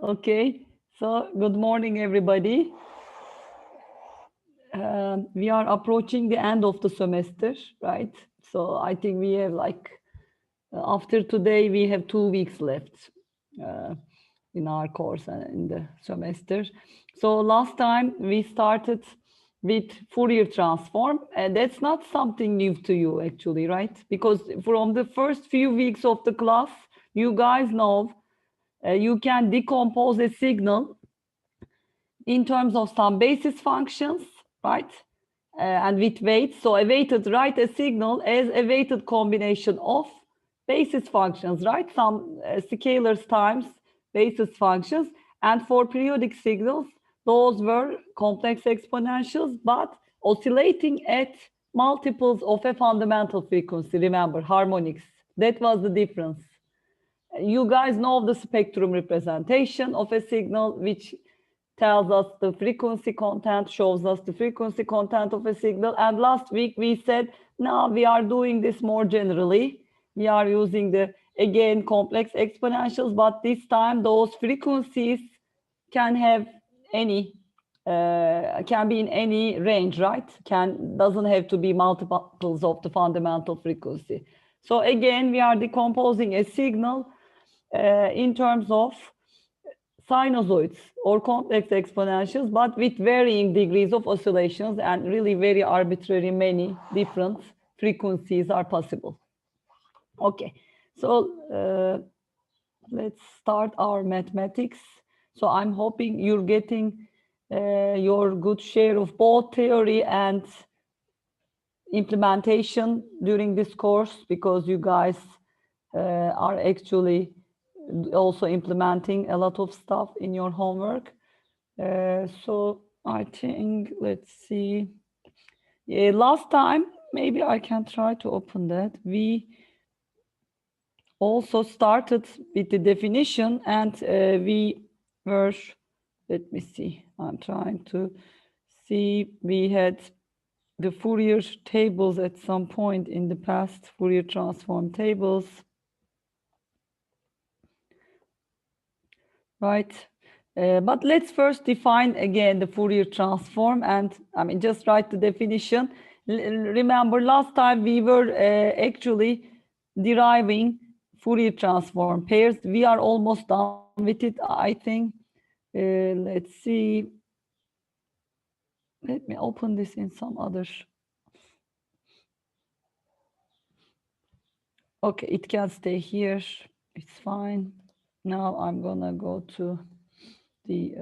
Okay, so good morning, everybody. We are approaching the end of the semester, right? So I think we have after today, we have 2 weeks left in our course and in the semester. So last time we started with Fourier transform, and that's not something new to you actually, right? Because from the first few weeks of the class, you guys know you can decompose a signal in terms of some basis functions, right? And with weights. So a weighted, write a signal as a weighted combination of basis functions, right? Some scalars times basis functions. And for periodic signals, those were complex exponentials, but oscillating at multiples of a fundamental frequency. Remember, harmonics. That was the difference. You guys know the spectrum representation of a signal, which tells us the frequency content, shows us the frequency content of a signal. And last week we said, now we are doing this more generally. We are using the, again, complex exponentials, but this time those frequencies can have any, can be in any range, right? Doesn't have to be multiples of the fundamental frequency. So again, we are decomposing a signal in terms of sinusoids or complex exponentials, but with varying degrees of oscillations and really very arbitrary many different frequencies are possible. Okay, so let's start our mathematics. So I'm hoping you're getting your good share of both theory and implementation during this course, because you guys are actually also implementing a lot of stuff in your homework. So I think, let's see. Last time, maybe I can try to open that. We also started with the definition, and we were, let me see, I'm trying to see, we had the Fourier tables at some point in the past, Fourier transform tables. Right. But let's first define again the Fourier transform, and I mean, just write the definition. Remember, last time we were actually deriving Fourier transform pairs. We are almost done with it, I think. Let's see. Let me open this in some other. Okay, it can stay here. It's fine. Now I'm gonna go to the,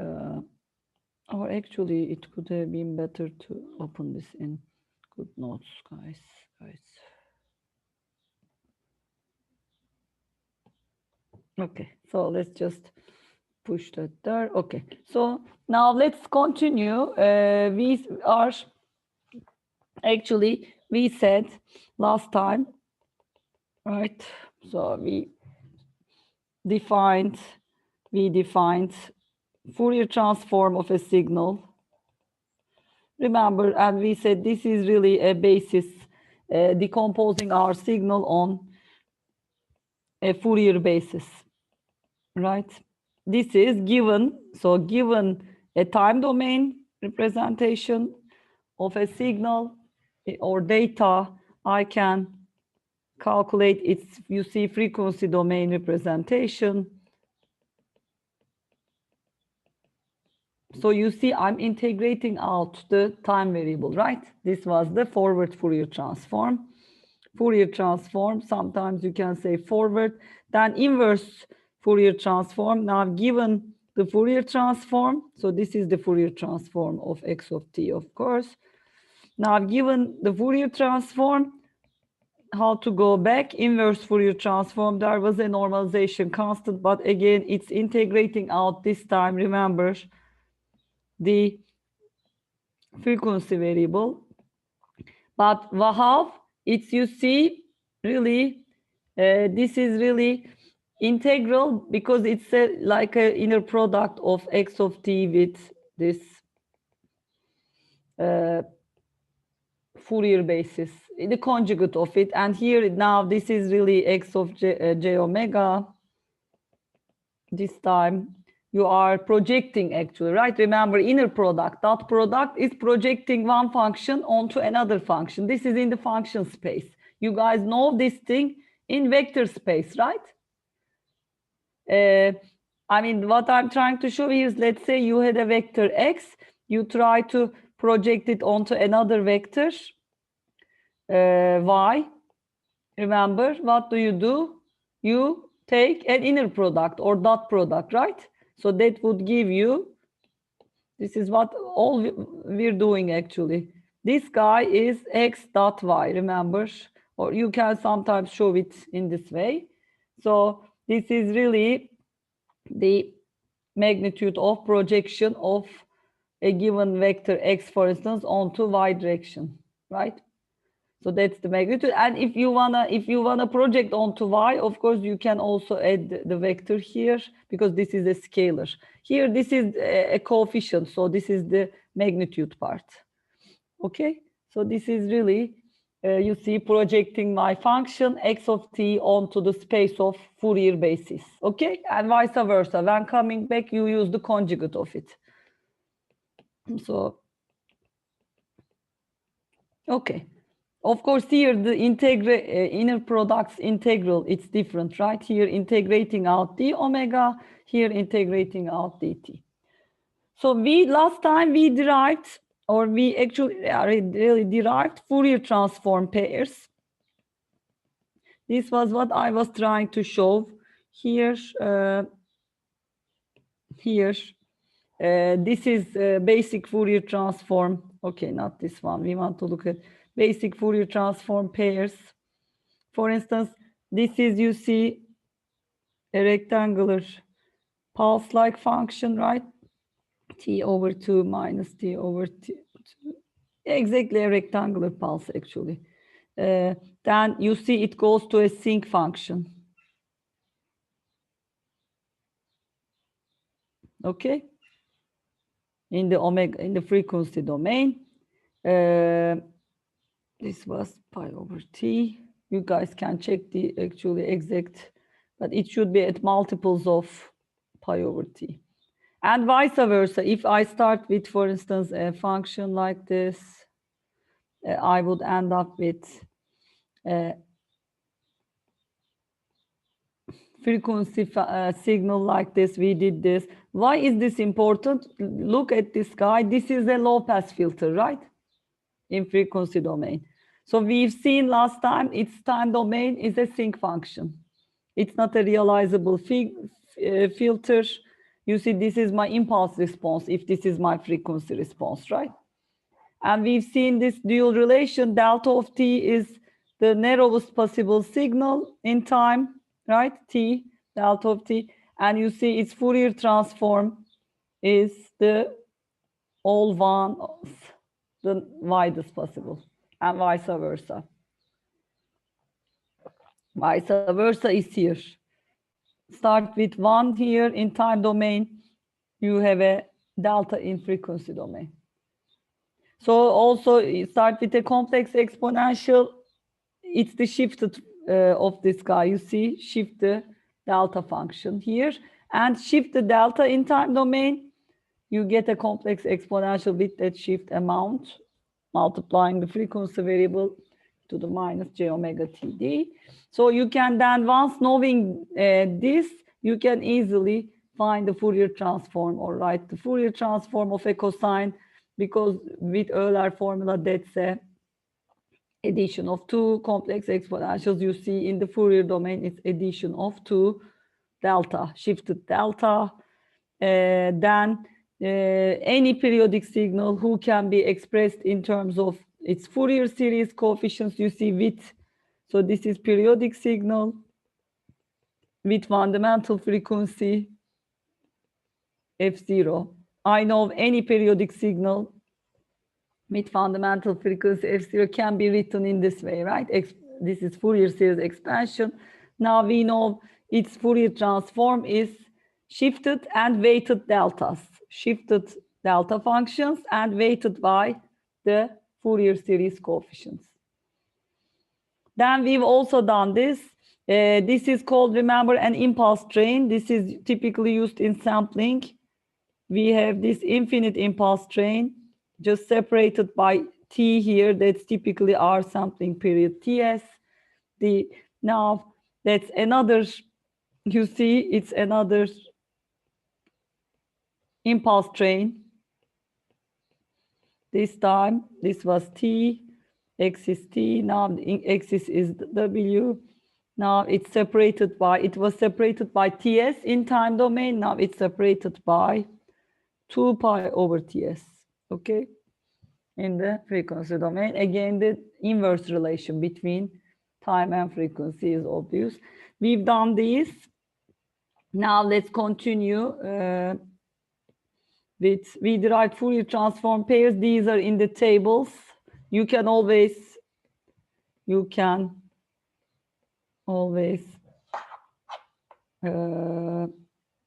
or actually it could have been better to open this in GoodNotes, guys. Okay, so let's just push that there. Okay, so now let's continue. We are actually, we said last time, right? So we defined Fourier transform of a signal. Remember, and we said this is really a basis, decomposing our signal on a Fourier basis, right? This is given, so given a time domain representation of a signal or data, I can calculate its, you see, frequency domain representation. So you see, I'm integrating out the time variable, right? This was the forward Fourier transform. Fourier transform, sometimes you can say forward, then inverse Fourier transform. Now given the Fourier transform, so this is the Fourier transform of x of t, of course. Now given the Fourier transform, how to go back, inverse Fourier transform, there was a normalization constant, but again, it's integrating out this time, remember, the frequency variable. But how? It's, you see, really, this is really integral because it's like an inner product of x of t with this Fourier basis, the conjugate of it. And here now this is really x of j omega this time. you are projecting actually, right? Remember, inner product, dot product is projecting one function onto another function. This is in the function space. You guys know this thing in vector space, right? I mean, what I'm trying to show here is, let's say you had a vector x, you try to project it onto another vector y. Remember, what do? You take an inner product or dot product, right? So that would give you, this is what all we're doing actually. This guy is x dot y, remember? Or you can sometimes show it in this way. So this is really the magnitude of projection of a given vector x, for instance, onto y direction, right? So that's the magnitude. And if you wanna project onto y, of course you can also add the vector here, because this is a scalar. Here this is a coefficient, so this is the magnitude part. Okay, so this is really you see projecting my function x of t onto the space of Fourier basis. Okay, and vice versa. When coming back, you use the conjugate of it. So okay. Of course, here the inner products integral, it's different, right? Here integrating out d omega, here integrating out dt. So last time we derived, or we actually really derived Fourier transform pairs. This was what I was trying to show here. This is basic Fourier transform. Okay, not this one. We want to look at basic Fourier transform pairs. For instance, this is, you see, a rectangular pulse-like function, right? T over 2 minus T over T. Exactly a rectangular pulse, actually. Then you see it goes to a sinc function. Okay? In the frequency domain. This was pi over t. You guys can check the actually exact, but it should be at multiples of pi over t. And vice versa. If I start with, for instance, a function like this, I would end up with a frequency signal like this. We did this. Why is this important? Look at this guy. This is a low pass filter, right? In frequency domain. So we've seen last time its time domain is a sinc function. It's not a realizable filter. You see, this is my impulse response if this is my frequency response, right? And we've seen this dual relation, delta of t is the narrowest possible signal in time, right? T, delta of t. And you see its Fourier transform is the all one, the widest possible, and vice versa. Vice versa is here. Start with 1 here in time domain. You have a delta in frequency domain. So also start with a complex exponential. It's the shifted of this guy. You see, shift the delta function here and shift the delta in time domain. You get a complex exponential with that shift amount, multiplying the frequency variable to the minus j omega td. So you can then, once knowing this, you can easily find the Fourier transform or write the Fourier transform of a cosine, because with Euler formula, that's a addition of two complex exponentials. You see in the Fourier domain, it's addition of two delta, shifted delta. Then any periodic signal who can be expressed in terms of its Fourier series coefficients, you see with, so this is periodic signal with fundamental frequency f0. I know any periodic signal with fundamental frequency f0 can be written in this way, right? This is Fourier series expansion. Now we know its Fourier transform is shifted and weighted deltas, shifted delta functions and weighted by the Fourier series coefficients. Then we've also done this This is called, remember, an impulse train. This is typically used in sampling. We have this infinite impulse train, just separated by T here. That's typically our sampling period, TS. Now, that's another, you see, it's another impulse train. This time, this was T, X is T, now the axis is W. Now it's separated by, it was separated by TS in time domain. Now it's separated by 2 pi over TS, okay? In the frequency domain, again, the inverse relation between time and frequency is obvious. We've done this. Now let's continue with, we derived Fourier transform pairs. These are in the tables. You can always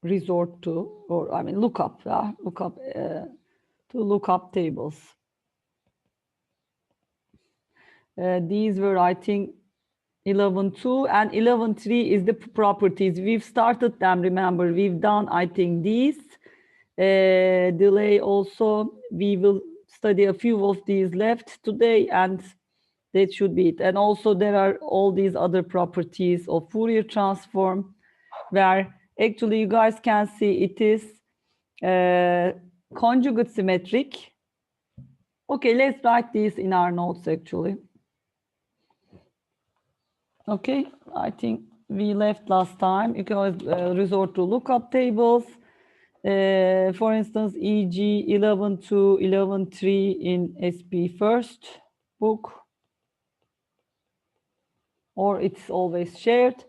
resort to, or I mean, look up tables. These were, I think, 11.2 and 11.3 is the properties. We've started them, remember, we've done, I think, these. Delay also, we will study a few of these left today, and that should be it. And also there are all these other properties of Fourier transform, where actually you guys can see it is conjugate symmetric. Okay, let's write these in our notes actually. Okay, I think we left last time. You can always resort to lookup tables. For instance, e.g. 11.2, 11.3 in SP first book, or it's always shared.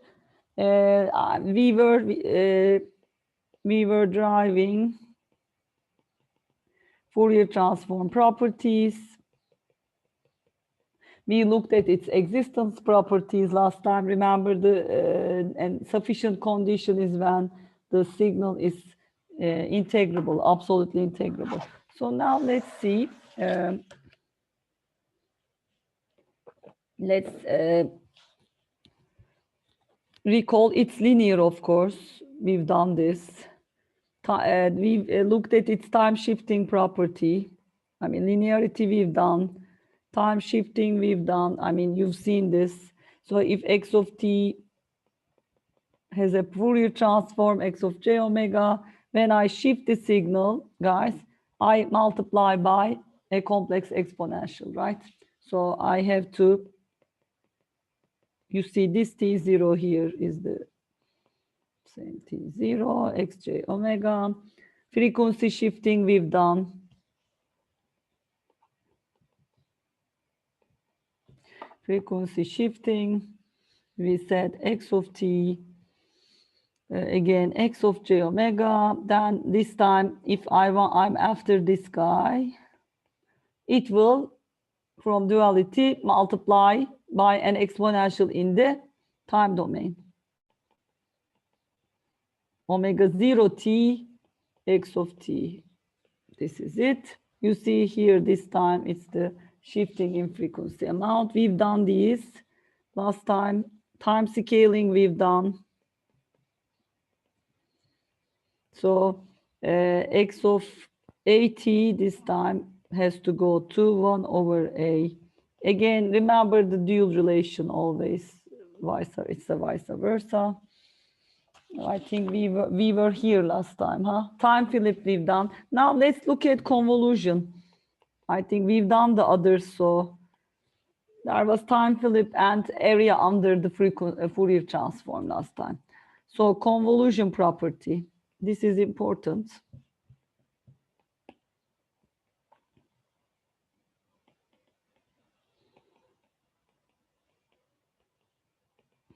We were driving Fourier transform properties. We looked at its existence properties last time. Remember, and sufficient condition is when the signal is integrable, absolutely integrable. So now let's see. Let's recall it's linear, of course. We've done this. We've looked at its time shifting property. I mean, linearity we've done. Time shifting we've done. I mean, you've seen this. So if x of t has a Fourier transform, x of j omega, when I shift the signal, guys, I multiply by a complex exponential, right? So I have to, you see this t0 here is the same t0, xj omega. Frequency shifting we've done. Frequency shifting, we said x of t, again x of j omega. Then this time, if I'm after this guy, it will, from duality, multiply by an exponential in the time domain. Omega 0 t, x of t. This is it. You see here, this time it's the shifting in frequency amount. We've done these last time. Time scaling we've done. So x of at this time has to go to 1 over a. Again, remember the dual relation always. It's a vice versa. I think we were here last time, huh? Time Philip we've done. Now let's look at convolution. I think we've done the others, so there was time Philip and area under the Fourier transform last time. So convolution property, this is important.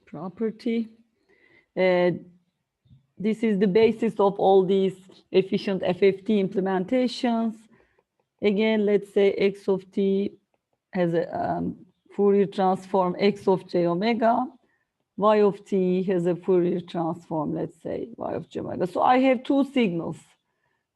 Property. This is the basis of all these efficient FFT implementations. Again, let's say x of t has a Fourier transform x of j omega. Y of t has a Fourier transform, let's say y of j omega. So I have two signals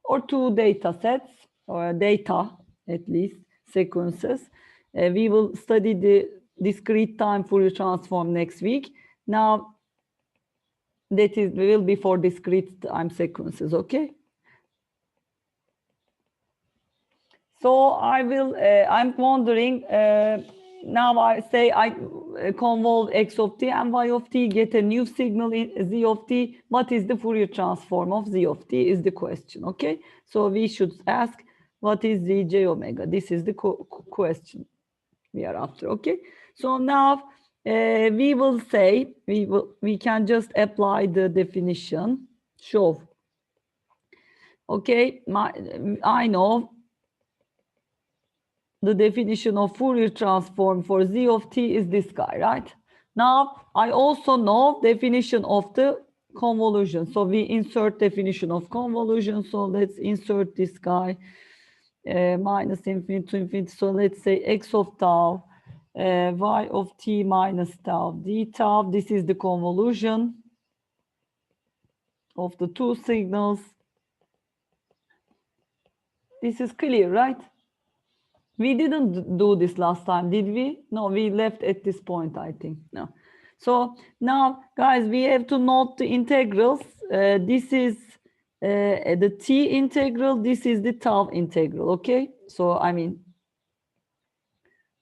or two data sets, or data at least, sequences. We will study the discrete time Fourier transform next week. Now, that is will be for discrete time sequences, okay? So I will, I'm wondering, now I say I convolve x of t and y of t, get a new signal in z of t. What is the Fourier transform of z of t is the question, okay? So we should ask, what is zj omega? This is the question we are after, okay? So now we will say, we can just apply the definition, show. Okay, I know the definition of Fourier transform for z of t is this guy, right? Now, I also know definition of the convolution. So we insert definition of convolution. So let's insert this guy, minus infinity to infinity. So let's say x of tau, y of t minus tau d tau. This is the convolution of the two signals. This is clear, right? We didn't do this last time, did we? No, we left at this point, I think. No. So now, guys, we have to note the integrals. This is the t integral. This is the tau integral, okay? So, I mean,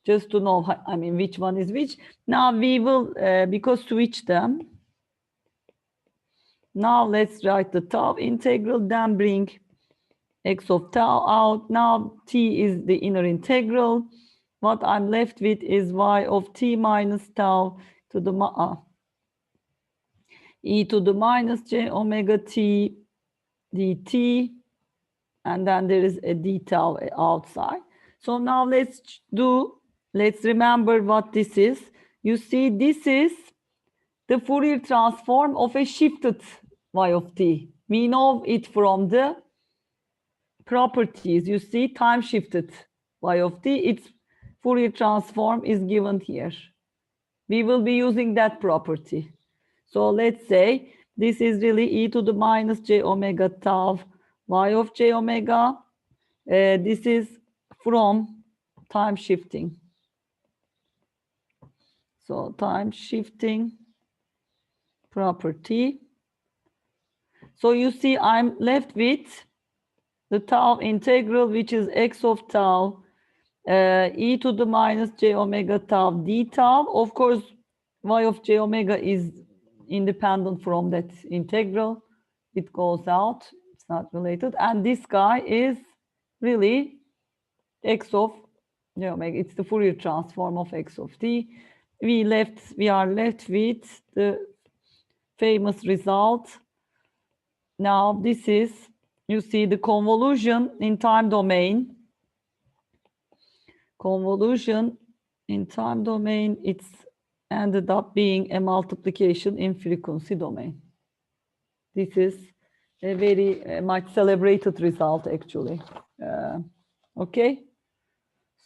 just to know, I mean, which one is which. Now we will, because switch them. Now let's write the tau integral, then bring x of tau out. Now t is the inner integral. What I'm left with is y of t minus tau to the e to the minus j omega t dt, and then there is a d tau outside. So now let's remember what this is. You see, this is the Fourier transform of a shifted y of t. We know it from the properties. You see, time shifted y of t, its Fourier transform is given here. We will be using that property. So let's say this is really e to the minus j omega tau y of j omega. This is from time shifting. So time shifting property. So you see, I'm left with the tau integral, which is x of tau e to the minus j omega tau d tau. Of course, y of j omega is independent from that integral. It goes out. It's not related. And this guy is really x of j omega. It's the Fourier transform of x of t. We are left with the famous result. Now this is, you see, the convolution in time domain. Convolution in time domain, it's ended up being a multiplication in frequency domain. This is a very much celebrated result, actually. Okay,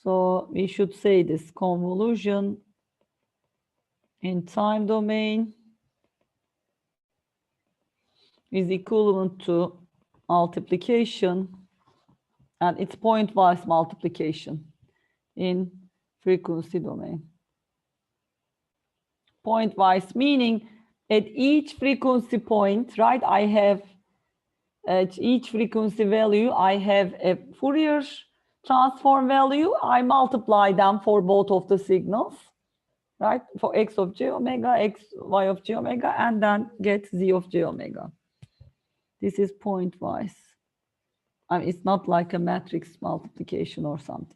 so we should say this convolution in time domain is equivalent to multiplication, and it's pointwise multiplication in frequency domain. Pointwise meaning at each frequency point, right? I have at each frequency value, I have a Fourier transform value. I multiply them for both of the signals, right? For x of j omega, x, y of j omega, and then get z of j omega. This is pointwise. I mean, it's not like a matrix multiplication or something.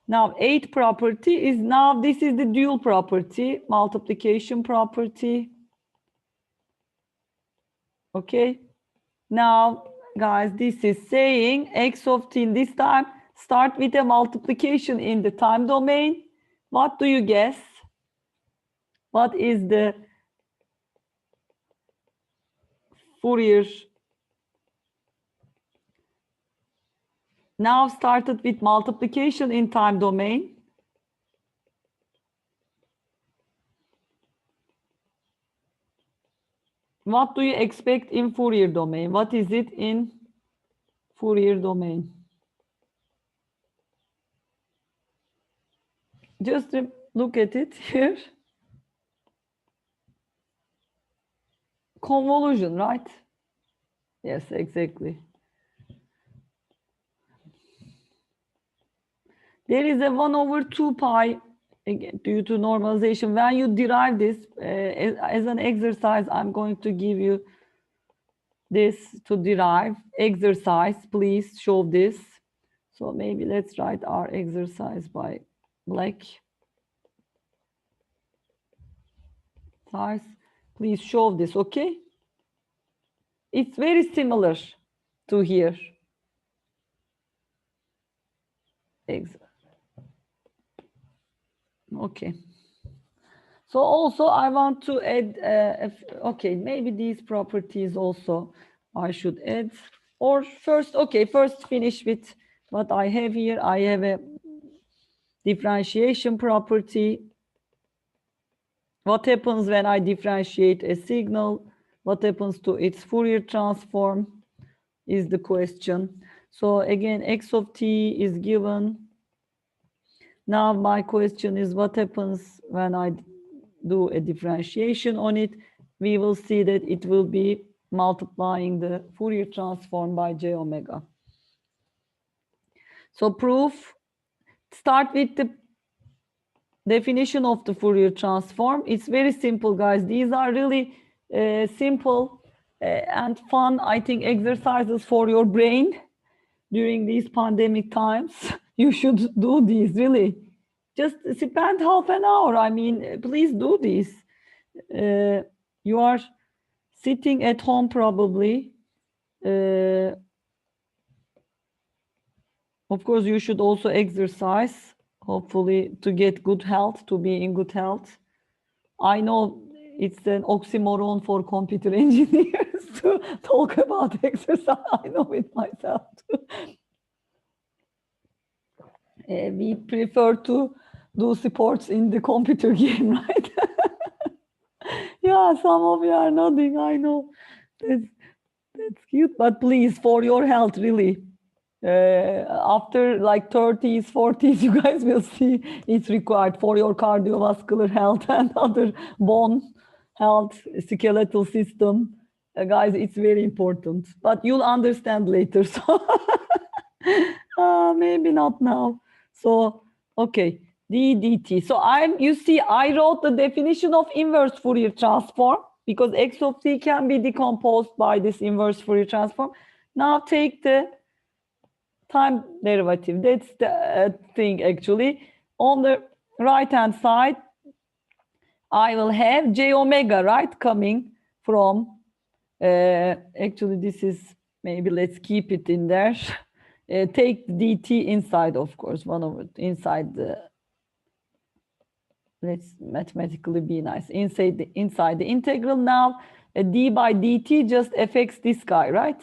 Now, 8th property is now, this is the dual property, multiplication property. Okay. Now, guys, this is saying x of t in this time, start with a multiplication in the time domain. What do you guess? What is the Fourier? Now started with multiplication in time domain. What do you expect in Fourier domain? What is it in Fourier domain? Just look at it here. convolution, right? Yes, exactly. There is a 1 over 2 pi again, due to normalization. When you derive this as an exercise, I'm going to give you this to derive exercise. Please show this. So maybe let's write our exercise by black. Size. Please show this, okay? It's very similar to here. Okay. So also I want to add, okay, maybe these properties also I should add. Or first, okay, first finish with what I have here. I have a differentiation property. What happens when I differentiate a signal? What happens to its Fourier transform is the question. So again, x of t is given. Now my question is what happens when I do a differentiation on it? We will see that it will be multiplying the Fourier transform by j omega. So proof, start with the definition of the Fourier transform. It's very simple, guys. These are really simple and fun, I think, exercises for your brain during these pandemic times. You should do these, really. Just spend half an hour. I mean, please do this. You are sitting at home probably. Of course, you should also exercise, hopefully to get good health, to be in good health. I know it's an oxymoron for computer engineers to talk about exercise. I know it myself too. We prefer to do sports in the computer game, right? Yeah, some of you are nodding. I know. That's cute, but please, for your health, really. After like 30s, 40s, you guys will see it's required for your cardiovascular health and other bone health, skeletal system. Guys, it's very important, but you'll understand later. So maybe not now. So, okay, d dt. So you see, I wrote the definition of inverse Fourier transform because x of t can be decomposed by this inverse Fourier transform. Now take the time derivative. That's the thing actually. On the right-hand side, I will have j omega, right, coming from, actually this is, maybe let's keep it in there. Take dt inside, of course, one over inside the, let's mathematically be nice, inside the integral. Now d by dt just affects this guy, right?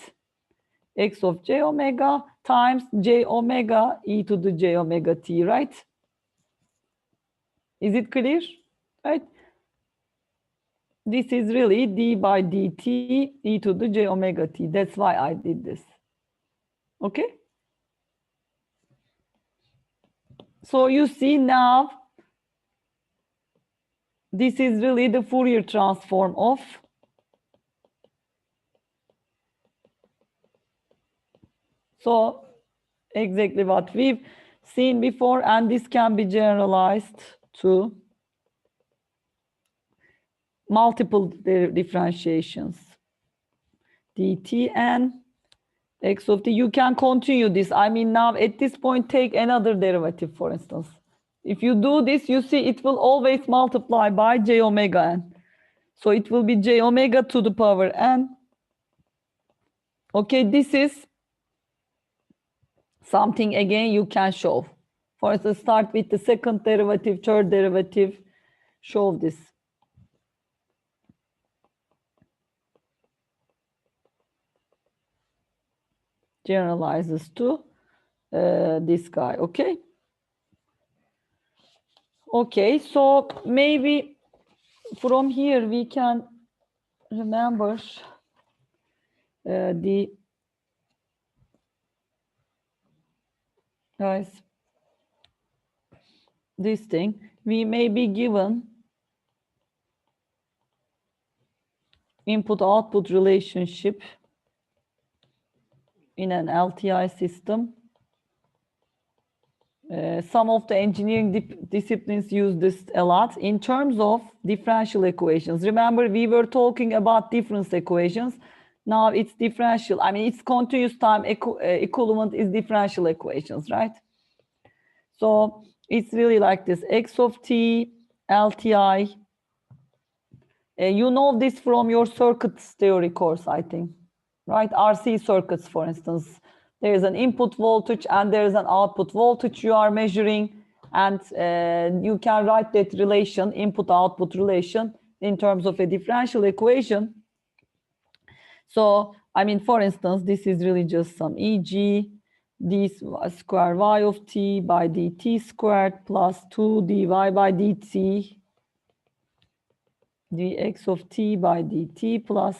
X of j omega times j omega e to the j omega t, right? Is it clear? Right? This is really d by dt e to the j omega t. That's why I did this. Okay? So you see now, this is really the Fourier transform of so exactly what we've seen before, and this can be generalized to multiple differentiations. dt and x of t. You can continue this. I mean, now at this point, take another derivative, for instance. If you do this, you see it will always multiply by j omega n. So it will be j omega to the power n. Okay, this is something again you can show. For instance, start with the second derivative, third derivative, show this. Generalizes to this guy, okay? Okay, so maybe from here we can remember the, guys, this thing. We may be given input-output relationship in an LTI system. Some of the engineering disciplines use this a lot in terms of differential equations. Remember, we were talking about difference equations. Now it's differential. I mean, it's continuous time equivalent is differential equations, right? So it's really like this: x of t, LTI. You know this from your circuits theory course, I think, right? RC circuits, for instance. There is an input voltage and there is an output voltage you are measuring, and you can write that relation, input-output relation, in terms of a differential equation. So, I mean, for instance, this is really just some e.g. d square y of t by dt squared plus 2 dy by dt dx of t by dt plus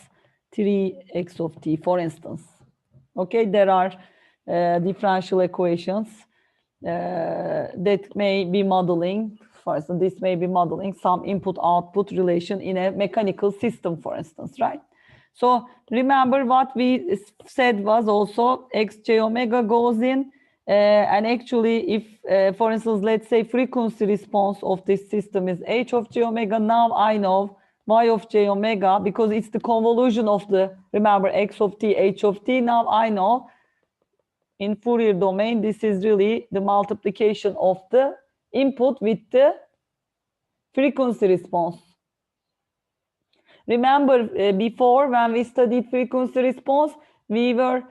3x of t, for instance. Okay, there are differential equations that may be modeling. For instance, this may be modeling some input-output relation in a mechanical system, for instance, right? So remember what we said was also xj omega goes in, and actually if, for instance, let's say frequency response of this system is h of j omega, now I know y of j omega, because it's the convolution of the, remember, x of t, h of t, now I know in Fourier domain, this is really the multiplication of the input with the frequency response. Remember, before when we studied frequency response, we were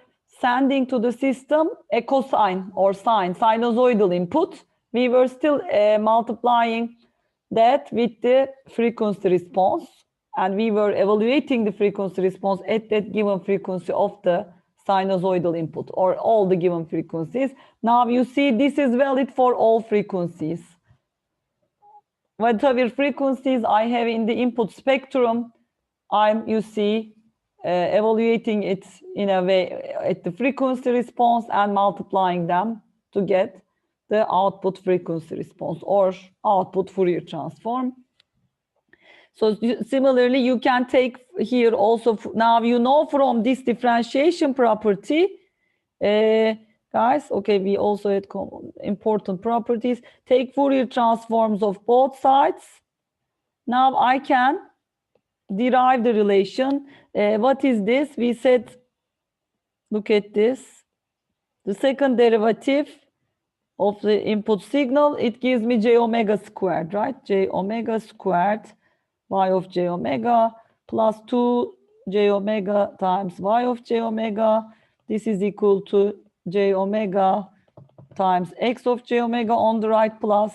sending to the system a cosine or sine, sinusoidal input. We were still multiplying that with the frequency response, and we were evaluating the frequency response at that given frequency of the sinusoidal input, or all the given frequencies. Now you see this is valid for all frequencies. Whatever frequencies I have in the input spectrum, you see, evaluating it in a way at the frequency response and multiplying them to get the output frequency response or output Fourier transform. So similarly, you can take here also, now you know from this differentiation property, guys, okay, we also had important properties. Take Fourier transforms of both sides. Now I can derive the relation. What is this? We said, look at this. The second derivative of the input signal, it gives me j omega squared, right? J omega squared y of j omega plus 2 j omega times y of j omega. This is equal to j omega times x of j omega on the right plus.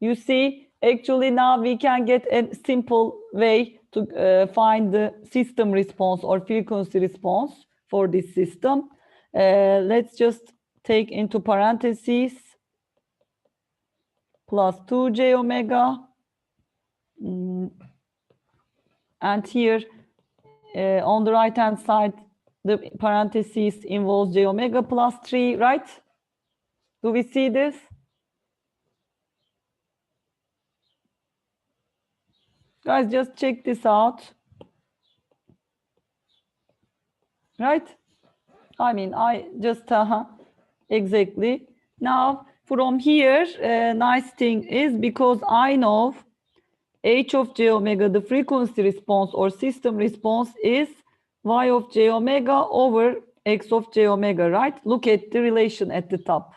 You see, actually now we can get a simple way to find the system response or frequency response for this system. Let's just take into parentheses plus 2j omega. And here on the right hand side, the parentheses involves j omega plus 3, right? Do we see this? Guys, just check this out. Right? I mean, I just, exactly. Now, from here, nice thing is because I know h of j omega, the frequency response or system response is y of j omega over x of j omega, right? Look at the relation at the top.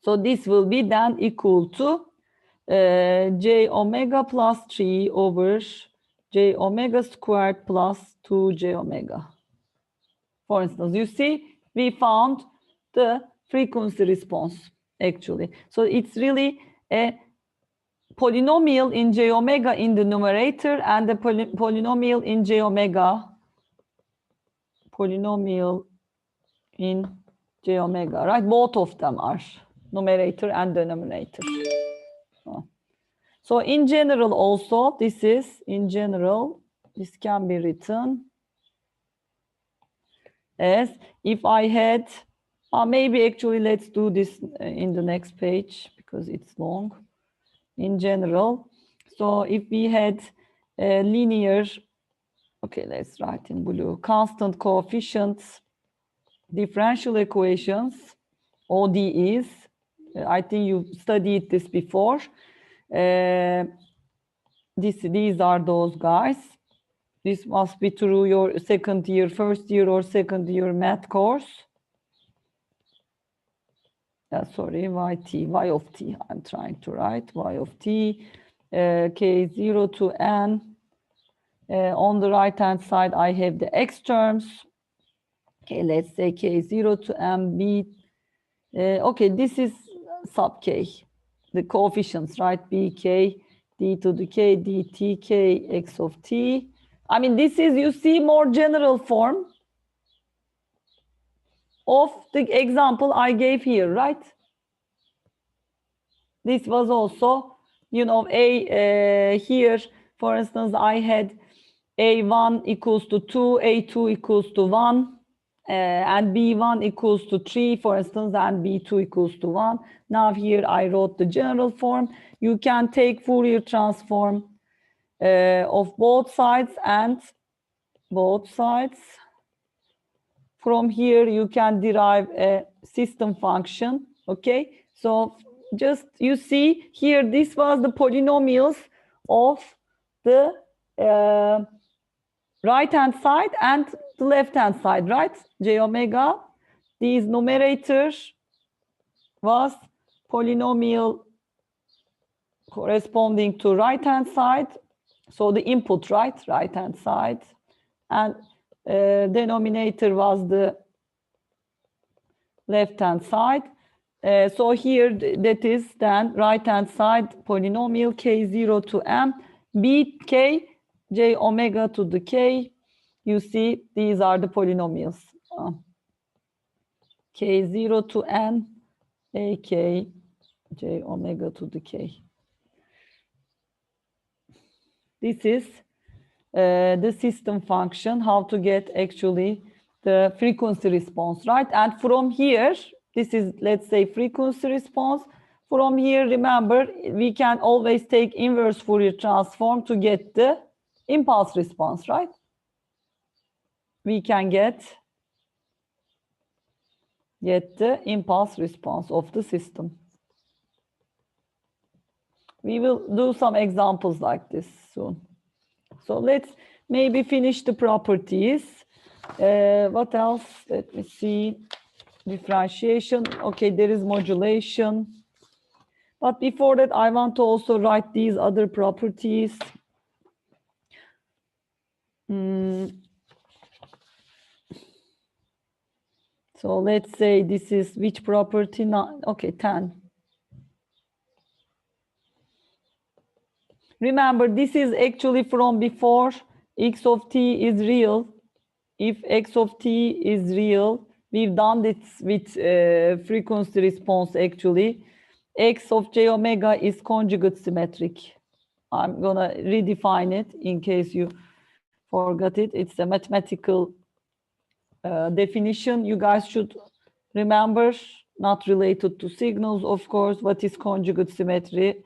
So this will be then equal to j omega plus 3 over j omega squared plus 2j omega. For instance, you see, we found the frequency response, actually. So it's really a polynomial in j omega in the numerator and the polynomial in j omega. Polynomial in j omega, right? Both of them are numerator and denominator. So in general also, this is, in general, this can be written as if I had, maybe actually let's do this in the next page because it's long. In general, So if we had a linear, okay, let's write in blue, constant coefficients, differential equations, ODEs. I think you studied this before. These are those guys. This must be through your second year, first year or second year math course. Sorry, y of t. I'm trying to write y of t, k0 to n. On the right hand side, I have the x terms. Okay, let's say k0 to m b. Okay, this is sub k, the coefficients, right? bk, d to the k, dt, k, x of t. I mean, this is, you see, more general form of the example I gave here, right? This was also, you know, here, for instance, I had a1 equals to 2, a2 equals to 1, and b1 equals to 3, for instance, and b2 equals to 1. Now here I wrote the general form. You can take Fourier transform of both sides and both sides. From here, you can derive a system function, okay? So just, you see here, this was the polynomials of the right-hand side and the left-hand side, right? J omega, these numerators was polynomial corresponding to right-hand side. So the input, right-hand side. And denominator was the left-hand side. So here, that is then right-hand side polynomial k0 to m, bk, j omega to the k. You see, these are the polynomials. K0 to n, ak, j omega to the k. This is the system function, how to get actually the frequency response, right? And from here, this is, let's say, frequency response. From here, remember, we can always take inverse Fourier transform to get the impulse response, right? We can get the impulse response of the system. We will do some examples like this soon. So let's maybe finish the properties. What else? Let me see. Differentiation. Okay, there is modulation. But before that, I want to also write these other properties. So let's say this is which property? Not, okay, 10. Remember, this is actually from before. X of t is real. If x of t is real, we've done this with frequency response actually. X of j omega is conjugate symmetric. I'm gonna redefine it in case you forgot it. It's a mathematical definition. You guys should remember, not related to signals, of course. What is conjugate symmetry?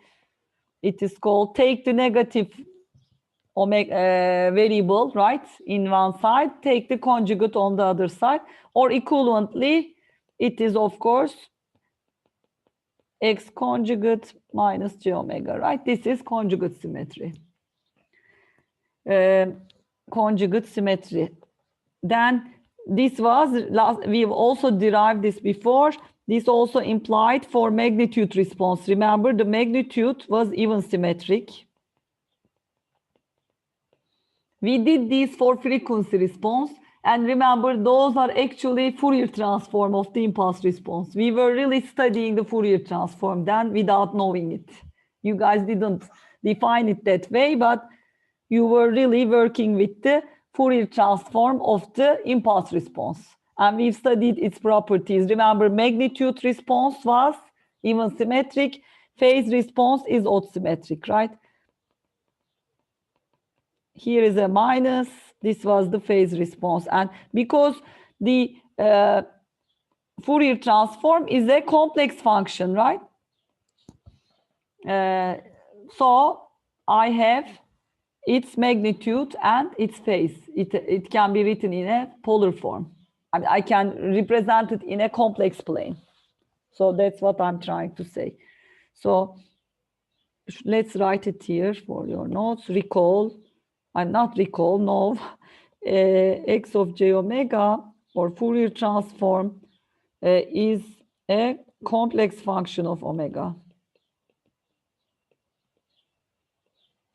It is called, take the negative omega variable, right, in one side, take the conjugate on the other side, or equivalently, it is, of course, x conjugate minus j omega, right? This is conjugate symmetry. Conjugate symmetry. Then this was, we've also derived this before. This also implied for magnitude response. Remember, the magnitude was even symmetric. We did this for frequency response. And remember, those are actually Fourier transform of the impulse response. We were really studying the Fourier transform then without knowing it. You guys didn't define it that way, but you were really working with the Fourier transform of the impulse response. And we've studied its properties. Remember, magnitude response was even symmetric. Phase response is odd symmetric, right? Here is a minus. This was the phase response. And because the Fourier transform is a complex function, right? So I have its magnitude and its phase. It can be written in a polar form. I can represent it in a complex plane. So that's what I'm trying to say. So let's write it here for your notes. Recall, not recall, no. X of j omega or Fourier transform is a complex function of omega.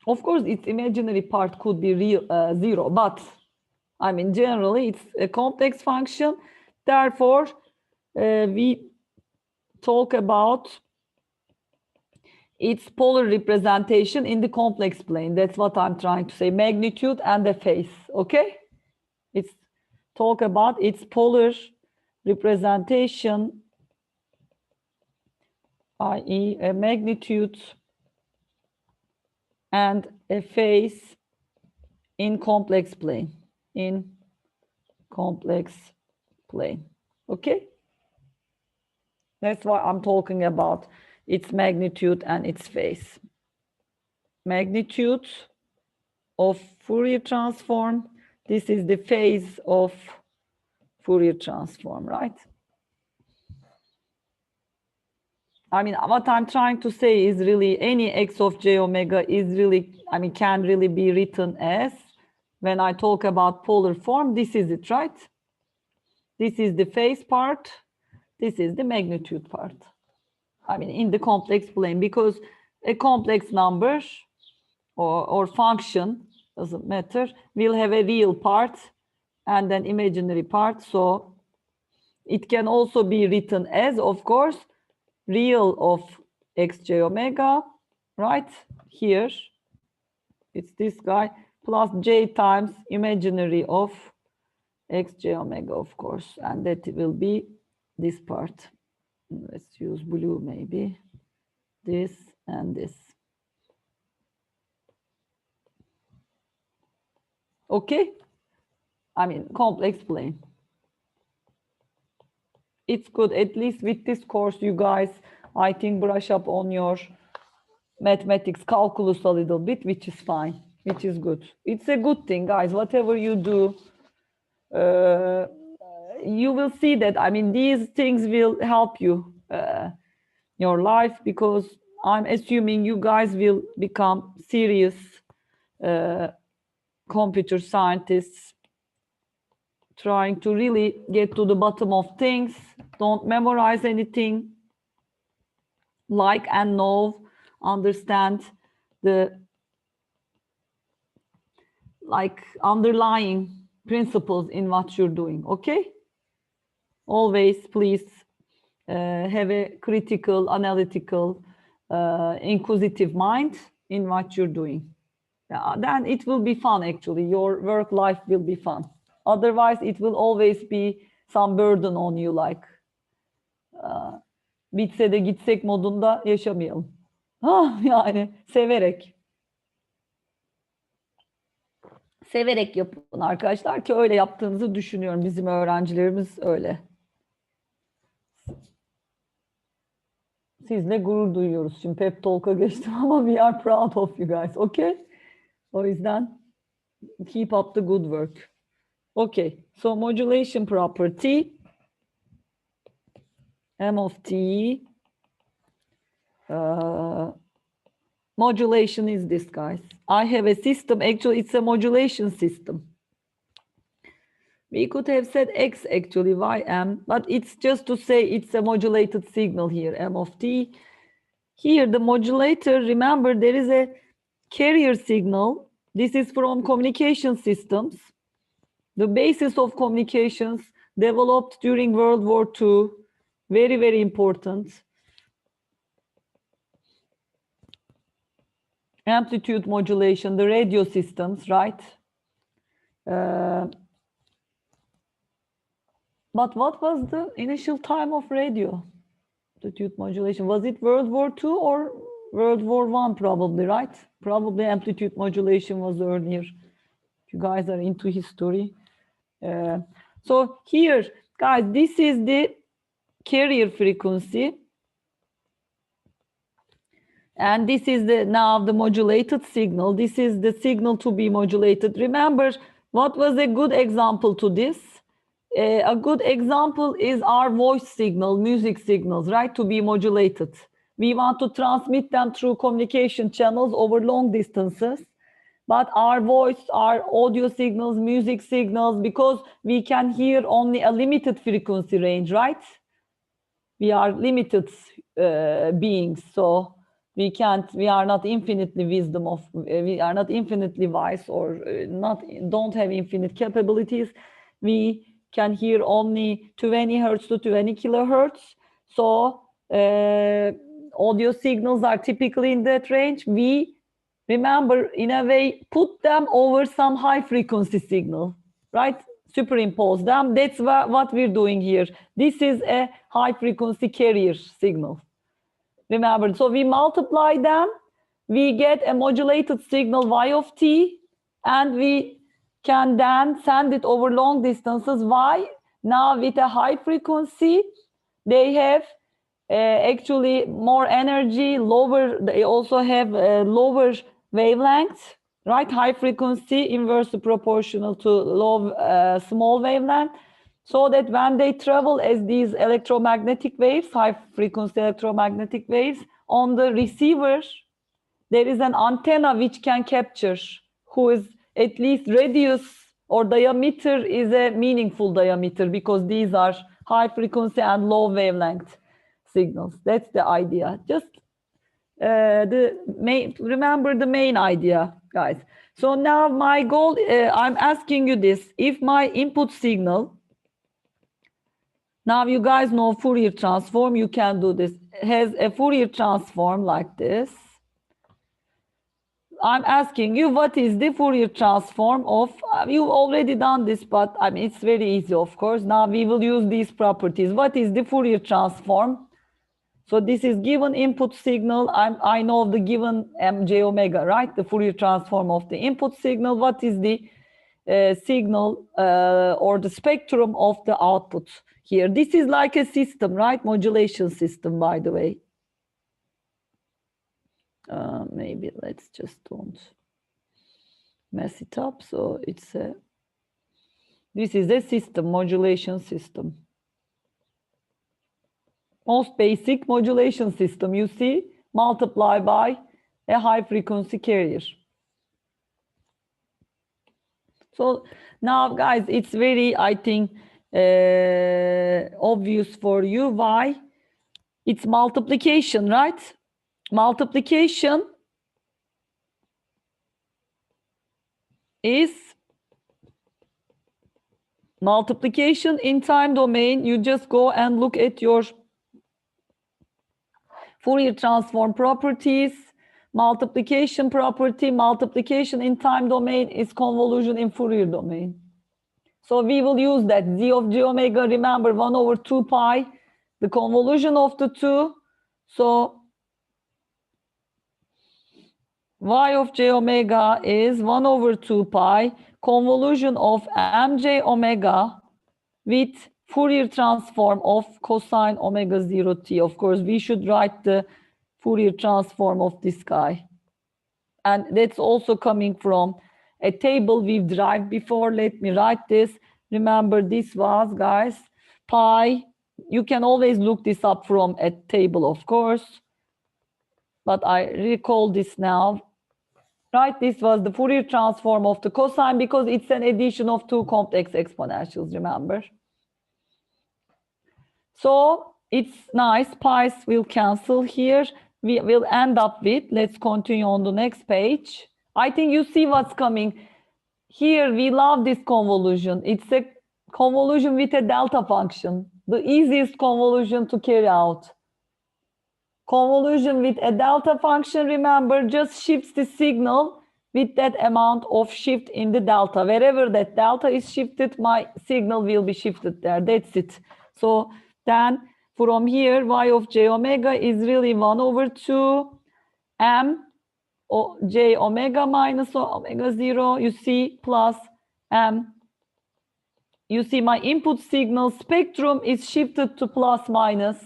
Of course, its imaginary part could be real, zero, but I mean, generally, it's a complex function. Therefore, we talk about its polar representation in the complex plane. That's what I'm trying to say. Magnitude and the phase, okay? It's talk about its polar representation, i.e. a magnitude and a phase in complex plane. In complex plane, okay? That's why I'm talking about its magnitude and its phase. Magnitude of Fourier transform. This is the phase of Fourier transform, right? I mean, what I'm trying to say is really any x of j omega is really, I mean, can really be written as, when I talk about polar form, this is it, right? This is the phase part. This is the magnitude part. I mean, in the complex plane, because a complex number or function, doesn't matter, will have a real part and an imaginary part. So it can also be written as, of course, real of xj omega, right? Here, it's this guy, plus j times imaginary of xj omega, of course. And that will be this part. Let's use blue maybe. This and this. Okay? I mean, complex plane. It's good, at least with this course, you guys, I think, brush up on your mathematics, calculus a little bit, which is fine, which is good. It's a good thing, guys. Whatever you do, you will see that, I mean, these things will help you your life, because I'm assuming you guys will become serious computer scientists, trying to really get to the bottom of things. Don't memorize anything. Like and know, understand the underlying principles in what you're doing, okay? Always, please have a critical, analytical, inquisitive mind in what you're doing. Then it will be fun, actually. Your work life will be fun. Otherwise, it will always be some burden on you, like bitse de gitsek modunda yaşamayalım. Yani severek. Severek yapın arkadaşlar, ki öyle yaptığınızı düşünüyorum. Bizim öğrencilerimiz öyle. Sizle gurur duyuyoruz. Şimdi pep talk'a geçtim ama we are proud of you guys. Okay? O yüzden keep up the good work. Okay. So modulation property M of t modulation is this, guys. I have a system. Actually, it's a modulation system. We could have said x, actually, ym, but it's just to say it's a modulated signal here, M of t. Here, the modulator, remember, there is a carrier signal. This is from communication systems. The basis of communications developed during World War II. Very, very important. Amplitude modulation, the radio systems, right? But what was the initial time of radio? Amplitude modulation. Was it World War II or World War I, probably, right? Probably amplitude modulation was earlier. If you guys are into history. So here, guys, this is the carrier frequency. And this is now the modulated signal. This is the signal to be modulated. Remember, what was a good example to this? A good example is our voice signal, music signals, right? To be modulated. We want to transmit them through communication channels over long distances. But our voice, our audio signals, music signals, because we can hear only a limited frequency range, right? We are limited beings, so we are not infinitely we are not infinitely wise, or don't have infinite capabilities. We can hear only 20 hertz to 20 kilohertz. So audio signals are typically in that range. We, remember, in a way, put them over some high frequency signal, right? Superimpose them. That's what we're doing here. This is a high frequency carrier signal. Remember, so we multiply them, we get a modulated signal y of t, and we can then send it over long distances. Why? Now with a high frequency, they have actually more energy, they also have lower wavelength, right? High frequency inversely proportional to small wavelength. So that when they travel as these electromagnetic waves, high frequency electromagnetic waves, on the receiver, there is an antenna which can capture, who is at least radius or diameter is a meaningful diameter, because these are high frequency and low wavelength signals. That's the idea. Just remember the main idea, guys. So now my goal, I'm asking you this: if my input signal, now you guys know Fourier transform, you can do this, has a Fourier transform like this. I'm asking you, what is the Fourier transform of, you've already done this, but I mean, it's very easy, of course. Now we will use these properties. What is the Fourier transform? So this is given input signal. I know the given mj omega, right? The Fourier transform of the input signal. What is the signal or the spectrum of the output here? This is like a system, right? Modulation system, by the way. Maybe let's just don't mess it up. So this is a system, modulation system. Most basic modulation system, you see, multiply by a high frequency carrier. So now, guys, it's very, I think, obvious for you why it's multiplication, right? Multiplication is multiplication in time domain. You just go and look at your Fourier transform properties. Multiplication property, multiplication in time domain is convolution in Fourier domain. So we will use that z of j omega, remember 1 over 2 pi, the convolution of the two. So y of j omega is 1 over 2 pi, convolution of mj omega with Fourier transform of cosine omega 0 t. Of course, we should write the Fourier transform of this guy. And that's also coming from a table we've derived before. Let me write this. Remember, this was, guys, pi. You can always look this up from a table, of course. But I recall this now. Right, this was the Fourier transform of the cosine, because it's an addition of two complex exponentials, remember? So it's nice, pi's will cancel here. We will end up with, let's continue on the next page. I think you see what's coming. Here we love this convolution. It's a convolution with a delta function, the easiest convolution to carry out. Convolution with a delta function, remember, just shifts the signal with that amount of shift in the delta. Wherever that delta is shifted, my signal will be shifted there. That's it. So then from here, y of j omega is really 1 over 2 m j omega minus omega 0, you see, plus m. You see my input signal spectrum is shifted to plus minus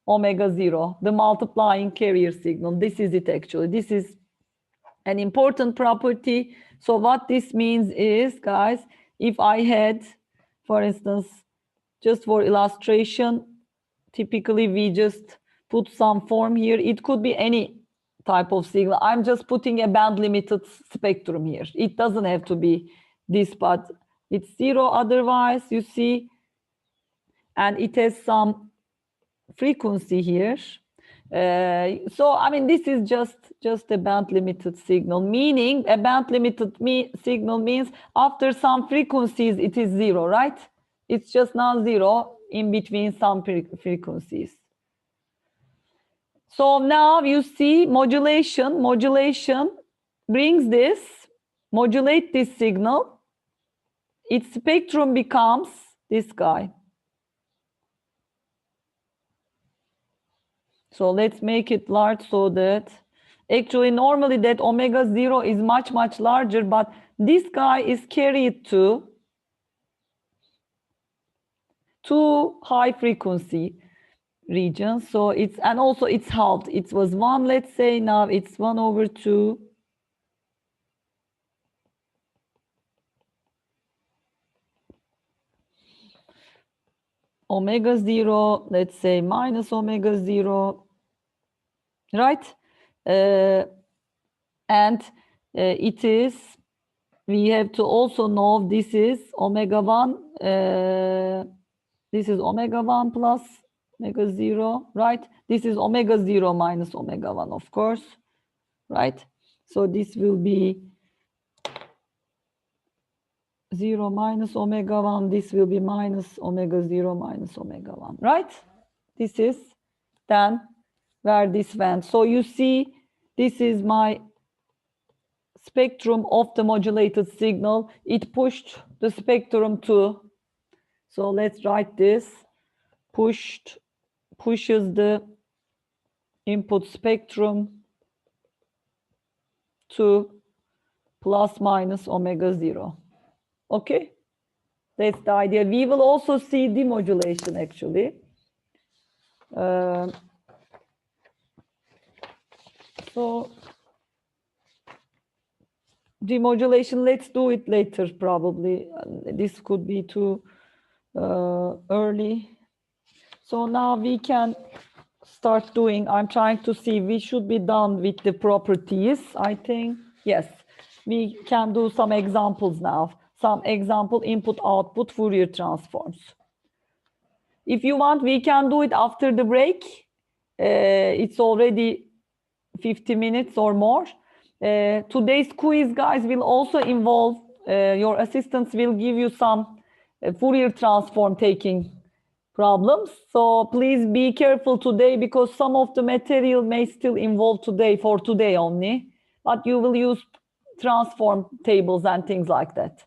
omega 0, the multiplying carrier signal. This is it actually. This is an important property. So what this means is, guys, if I had, for instance, just for illustration, typically we just put some form here. It could be any type of signal. I'm just putting a band limited spectrum here. It doesn't have to be this, but it's 0 otherwise, you see, and it has some frequency here. So I mean, this is just a band limited signal, meaning a band limited signal means after some frequencies it is 0, right? It's just non-zero in between some frequencies. So now you see modulation brings this, modulate this signal. Its spectrum becomes this guy. So let's make it large so that actually normally that omega 0 is much, much larger, but this guy is carried to high frequency regions. So it's, and also it's halved. It was 1, let's say, now it's 1/2. Omega 0, let's say minus omega 0, right? And it is, we have to also know this is omega 1, this is omega 1 plus omega 0, right? This is omega 0 minus omega 1, of course, right? So this will be 0 minus omega 1, this will be minus omega 0 minus omega 1, right? This is then where this went. So you see, this is my spectrum of the modulated signal. It pushed the spectrum to, so let's write this, pushes the input spectrum to plus minus omega 0. Okay, that's the idea. We will also see demodulation actually. So demodulation, let's do it later probably. This could be too early. So now we can start doing, I'm trying to see, we should be done with the properties, I think. Yes, we can do some examples now. Some example input-output Fourier transforms. If you want, we can do it after the break. It's already 50 minutes or more. Today's quiz, guys, will also involve, your assistants will give you some Fourier transform taking problems. So please be careful today because some of the material may still involve today, for today only, but you will use transform tables and things like that.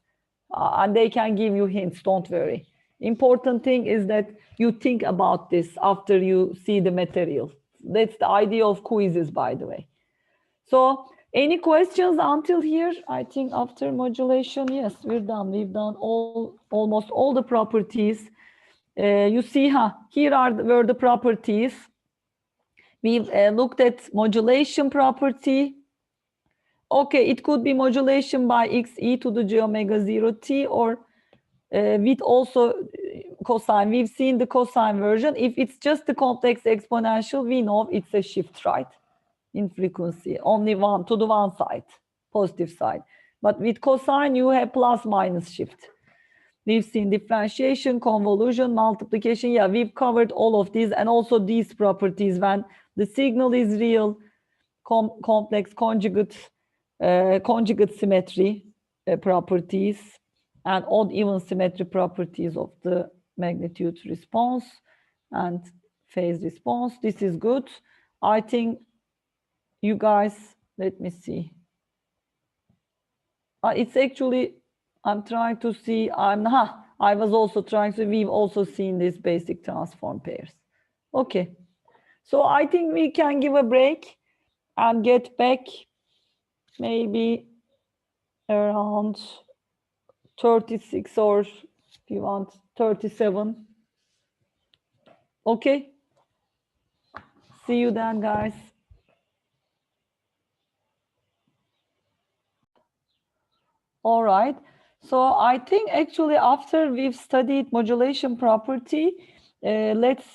And they can give you hints, don't worry. Important thing is that you think about this after you see the material. That's the idea of quizzes, by the way. So any questions until here? I think after modulation, yes, we're done. We've done almost all the properties. You see, here were the properties. We've looked at modulation property. Okay, it could be modulation by xe to the j omega 0 t, or with also cosine. We've seen the cosine version. If it's just the complex exponential, we know it's a shift, right? In frequency, only one to the one side, positive side. But with cosine, you have plus minus shift. We've seen differentiation, convolution, multiplication. Yeah, we've covered all of these, and also these properties when the signal is real, complex conjugate symmetry properties, and odd even symmetry properties of the magnitude response and phase response. This is good. I think you guys, let me see. It's actually, I'm trying to see, I was also trying to, we've also seen these basic transform pairs. Okay, so I think we can give a break and get back maybe around 36, or if you want 37. Okay, See you then, guys. All right. So I think actually after we've studied modulation property, let's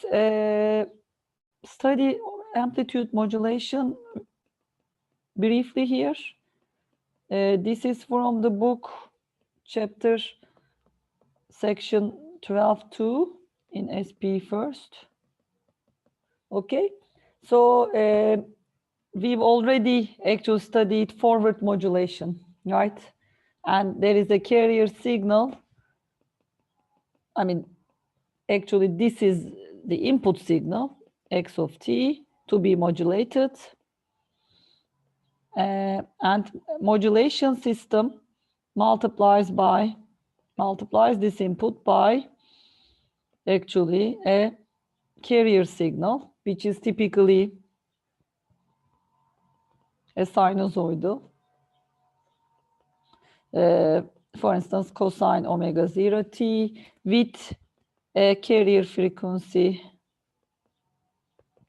study amplitude modulation briefly here. This is from the book, chapter section 12.2 in SP first. Okay. So we've already actually studied forward modulation, right? And there is a carrier signal. I mean, actually, this is the input signal, x of t, to be modulated. And modulation system multiplies this input by actually a carrier signal, which is typically a sinusoidal. For instance, cosine omega 0 t with a carrier frequency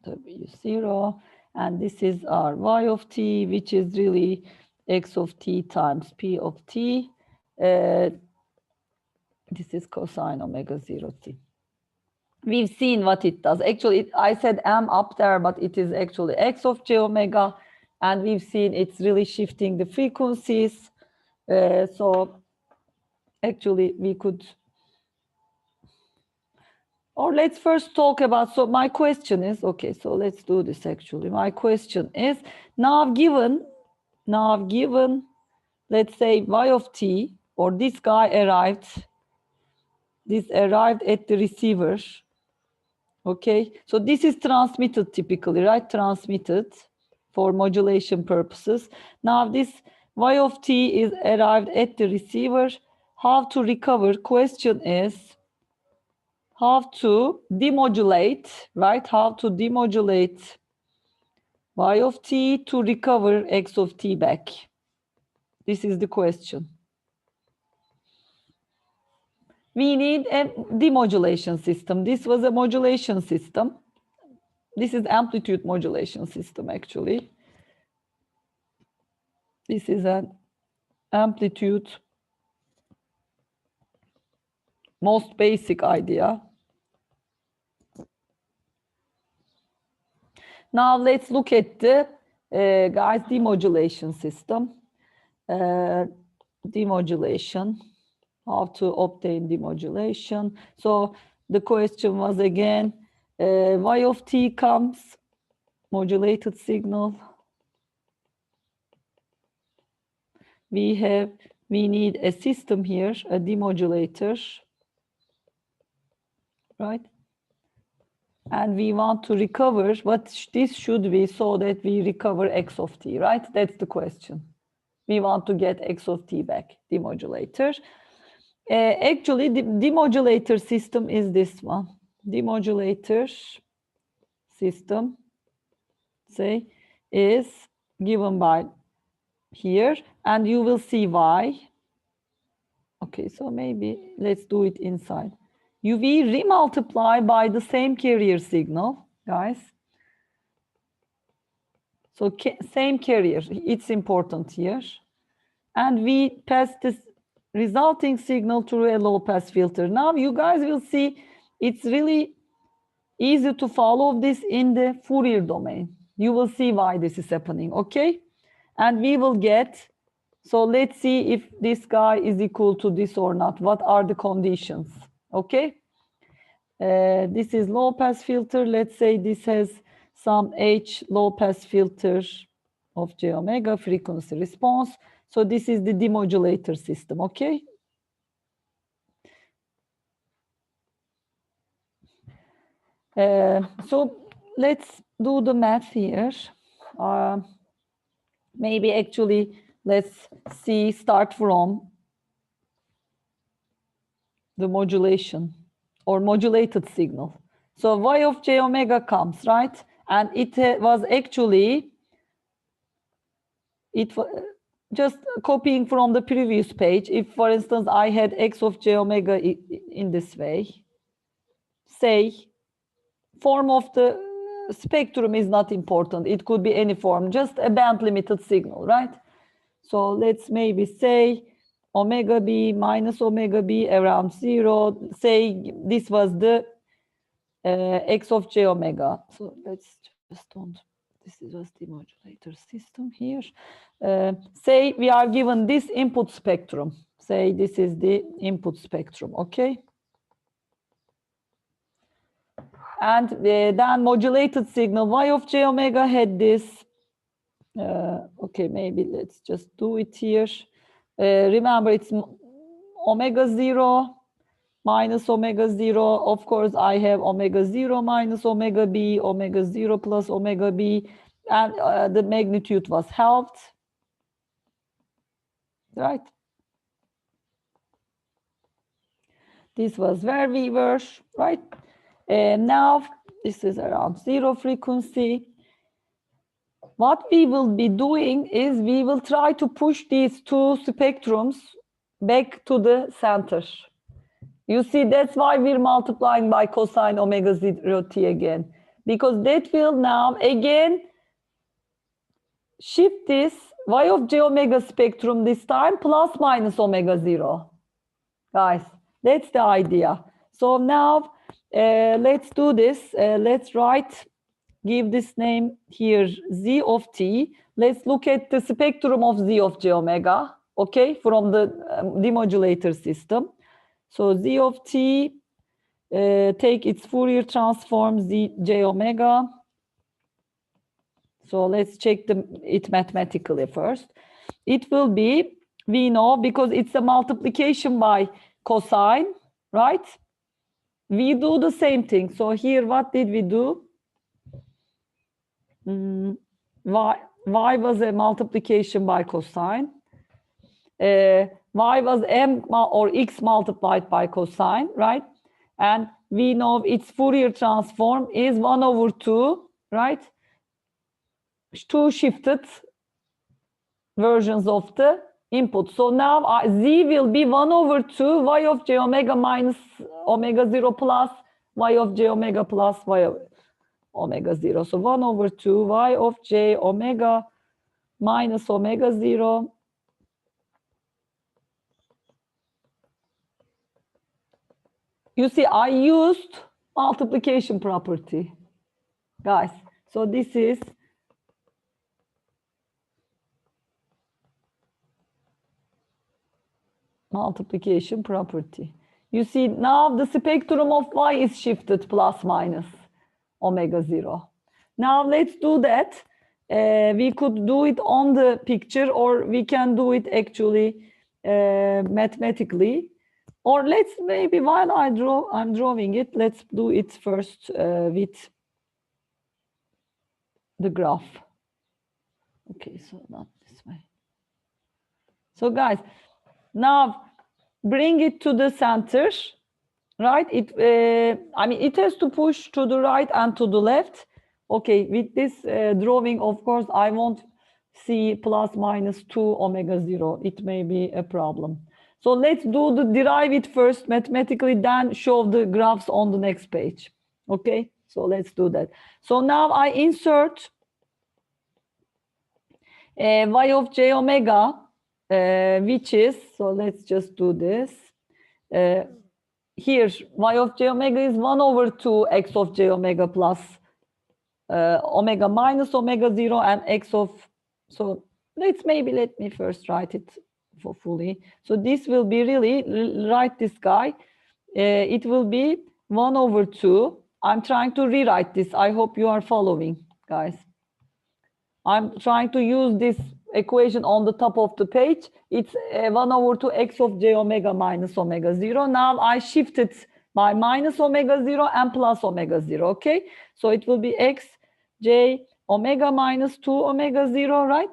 W0, and this is our y of t, which is really x of t times p of t. This is cosine omega 0 t. We've seen what it does. Actually, I said m up there, but it is actually x of j omega, and we've seen it's really shifting the frequencies. So actually, we could, or let's first talk about, so my question is, okay, so let's do this actually. My question is, now given, let's say y of t, or this guy arrived at the receiver. Okay, so this is transmitted typically, right? Transmitted for modulation purposes. Now this y of t is arrived at the receiver. How to recover? Question is how to demodulate, right? How to demodulate y of t to recover x of t back. This is the question. We need a demodulation system. This was a modulation system. This is amplitude modulation system, actually. This is an amplitude, most basic idea. Now let's look at the guys demodulation system. Demodulation, how to obtain demodulation. So the question was again, y of t comes, modulated signal. We need a system here, a demodulator, right? And we want to recover what this should be so that we recover x of t, right? That's the question. We want to get x of t back, demodulator. Actually, the demodulator system is this one. Demodulator system, say, is given by here, and you will see why. Okay, so maybe let's do it inside. We remultiply by the same carrier signal, guys. So same carrier, it's important here. And we pass this resulting signal through a low pass filter. Now you guys will see it's really easy to follow this in the Fourier domain. You will see why this is happening, okay? And we will get, so let's see if this guy is equal to this or not. What are the conditions, okay? This is low pass filter. Let's say this has some H low pass filter of j omega frequency response. So this is the demodulator system, okay? So let's do the math here. Maybe actually let's start from the modulation or modulated signal. So y of j omega comes, right? And it was actually, just copying from the previous page. If, for instance, I had x of j omega in this way, say, form of the spectrum is not important. It could be any form, just a band limited signal, right? So let's maybe say omega b minus omega b around 0. Say this was the x of j omega. So let's just don't, this is just the modulator system here. Say we are given this input spectrum. Say this is the input spectrum, okay? And then modulated signal y of j omega had this. Okay, maybe let's just do it here. Remember, it's omega 0 minus omega 0. Of course, I have omega 0 minus omega b, omega 0 plus omega b, and the magnitude was halved, right? This was where we were, right? Now, this is around 0 frequency. What we will be doing is we will try to push these two spectrums back to the center. You see, that's why we're multiplying by cosine omega 0 t again, because that will now again shift this y of j omega spectrum this time plus minus omega 0. Guys, that's the idea. So now let's do this. Let's write, give this name here z of t. Let's look at the spectrum of z of j omega, okay, from the demodulator system. So z of t, take its Fourier transform z j omega. So let's check it mathematically first. It will be, we know, because it's a multiplication by cosine, right? We do the same thing. So here, what did we do? Y was a multiplication by cosine. Y was m or x multiplied by cosine, right? And we know its Fourier transform is 1 over 2, right? Two shifted versions of the input. So now z will be 1 over 2 y of j omega minus omega 0 plus y of j omega plus y of omega 0. So 1 over 2 y of j omega minus omega 0 you see, I used multiplication property, guys. So this is multiplication property. You see, now the spectrum of y is shifted plus minus omega 0. Now let's do that. We could do it on the picture, or we can do it actually mathematically. Or let's maybe, while I'm drawing it, let's do it first with the graph. Okay, so not this way. So guys, now bring it to the center, right? I mean, it has to push to the right and to the left. Okay, with this drawing, of course, I won't see plus minus 2 omega 0. It may be a problem. So let's derive it first mathematically, then show the graphs on the next page. Okay, so let's do that. So now I insert y of j omega, which is, so let's just do this. Here, y of j omega is 1 over 2 x of j omega plus omega minus omega 0 and x of, so let me first write it for fully. So this will be really, write this guy. It will be 1 over 2. I'm trying to rewrite this. I hope you are following, guys. I'm trying to use this equation on the top of the page. It's 1 over 2 x of j omega minus omega 0. Now I shifted by minus omega 0 and plus omega 0, okay? So it will be x j omega minus 2 omega 0, right?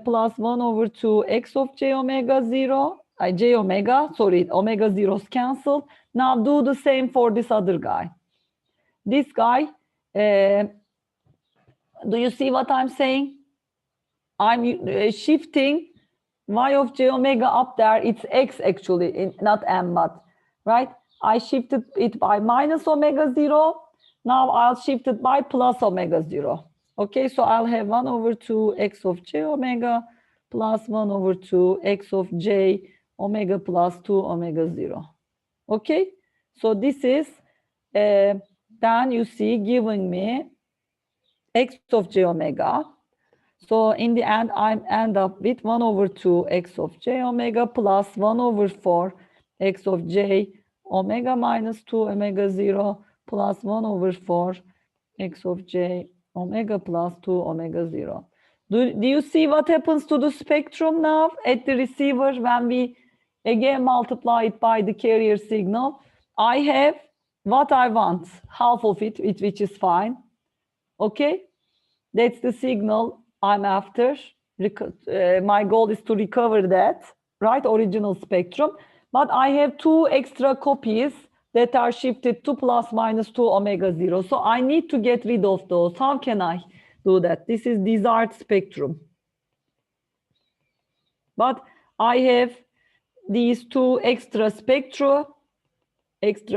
Plus 1 over 2 x of j omega 0, j omega, sorry, omega 0's cancelled. Now do the same for this other guy. This guy, do you see what I'm saying? I'm shifting y of j omega up there. It's x actually, not m, but, right? I shifted it by minus omega 0 Now I'll shift it by plus omega 0. Okay, so I'll have 1 over 2 x of j omega plus 1 over 2 x of j omega plus 2 omega 0. Okay, so this is, then you see, giving me x of j omega. So in the end, I end up with 1 over 2 x of j omega plus 1 over 4 x of j omega minus 2 omega 0 plus 1 over 4 x of j omega plus 2 omega 0. Do you see what happens to the spectrum now at the receiver when we again multiply it by the carrier signal? I have what I want, half of it, which is fine. Okay, that's the signal I'm after. My goal is to recover that, right, original spectrum. But I have 2 extra copies that are shifted to plus minus 2 omega 0. So I need to get rid of those. How can I do that? This is desired spectrum. But I have these 2 extra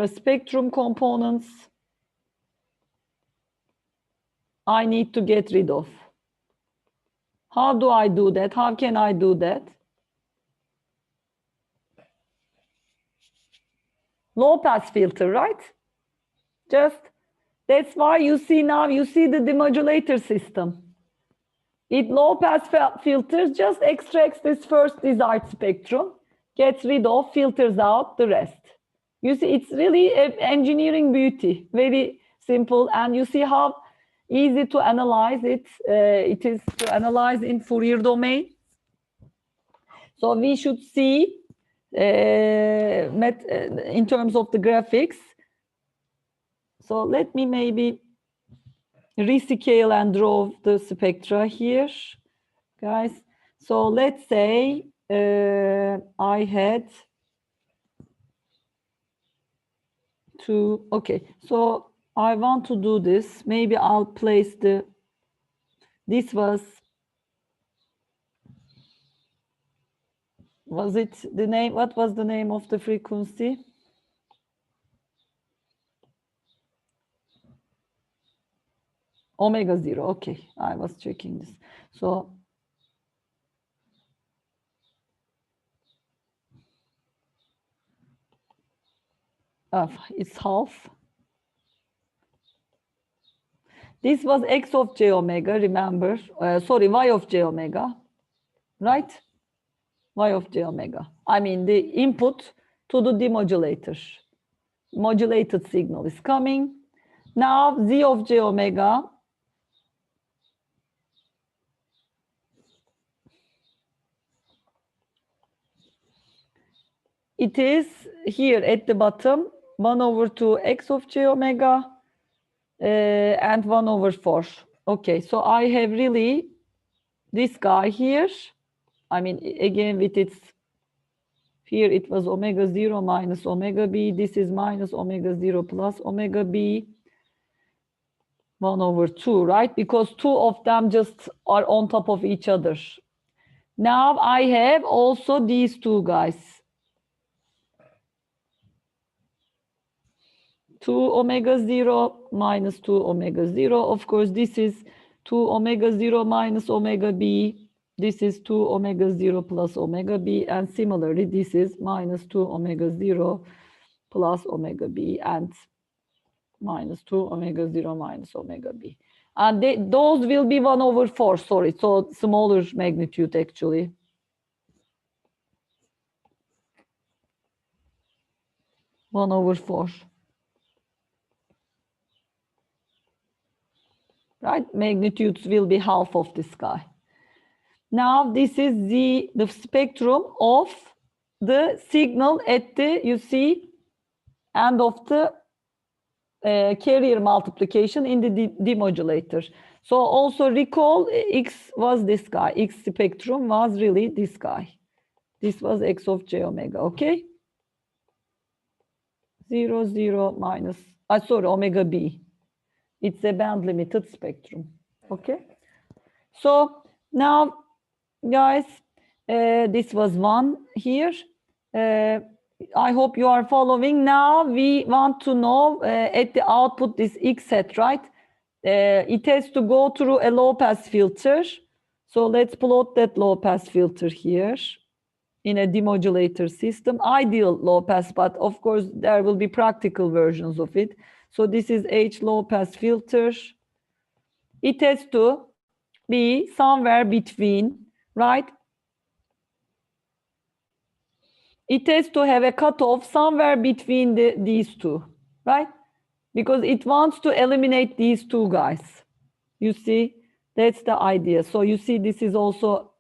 spectrum components I need to get rid of. How do I do that? How can I do that? Low pass filter, right? Just, that's why you see now, you see the demodulator system. It low pass filters, just extracts this first desired spectrum, gets rid of, filters out the rest. You see, it's really engineering beauty, very simple. And you see how easy to analyze it. It is to analyze in Fourier domain. So we should see in terms of the graphics. So let me maybe rescale and draw the spectra here, guys. So let's say I had to, okay, so I want to do this. Maybe I'll place this was it the name, what was the name of the frequency? Omega 0, okay, I was checking this. So it's half. This was x of j omega, remember, sorry, y of j omega, right? Y of j omega. I mean the input to the demodulator. Modulated signal is coming. Now z of j omega it is here at the bottom 1 over 2 x of j omega and 1 over 4. Okay, so I have really this guy here. I mean, again, with its, here it was omega 0 minus omega b. This is minus omega 0 plus omega b. 1 over 2, right? Because 2 of them just are on top of each other. Now I have also these 2 guys. 2 omega 0 minus 2 omega 0. Of course, this is 2 omega 0 minus omega b. This is 2 omega 0 plus omega b. And similarly, this is minus 2 omega 0 plus omega b and minus 2 omega 0 minus omega b. And those will be 1 over 4, sorry. So smaller magnitude, actually. One over 4. Right? Magnitudes will be half of this guy. Now this is the spectrum of the signal at the, you see, end of the carrier multiplication in the demodulator. So also recall X was this guy. X spectrum was really this guy. This was X of j omega, okay? 0, 0 minus, sorry, omega b. It's a band limited spectrum, okay? So now, guys, this was 1 here. I hope you are following. Now we want to know at the output this X hat, right? It has to go through a low pass filter. So let's plot that low pass filter here in a demodulator system. Ideal low pass, but of course there will be practical versions of it. So this is H low pass filter. It has to be somewhere between, right? It has to have a cutoff somewhere between these two, right? Because it wants to eliminate these two guys. You see, that's the idea. So you see, this is also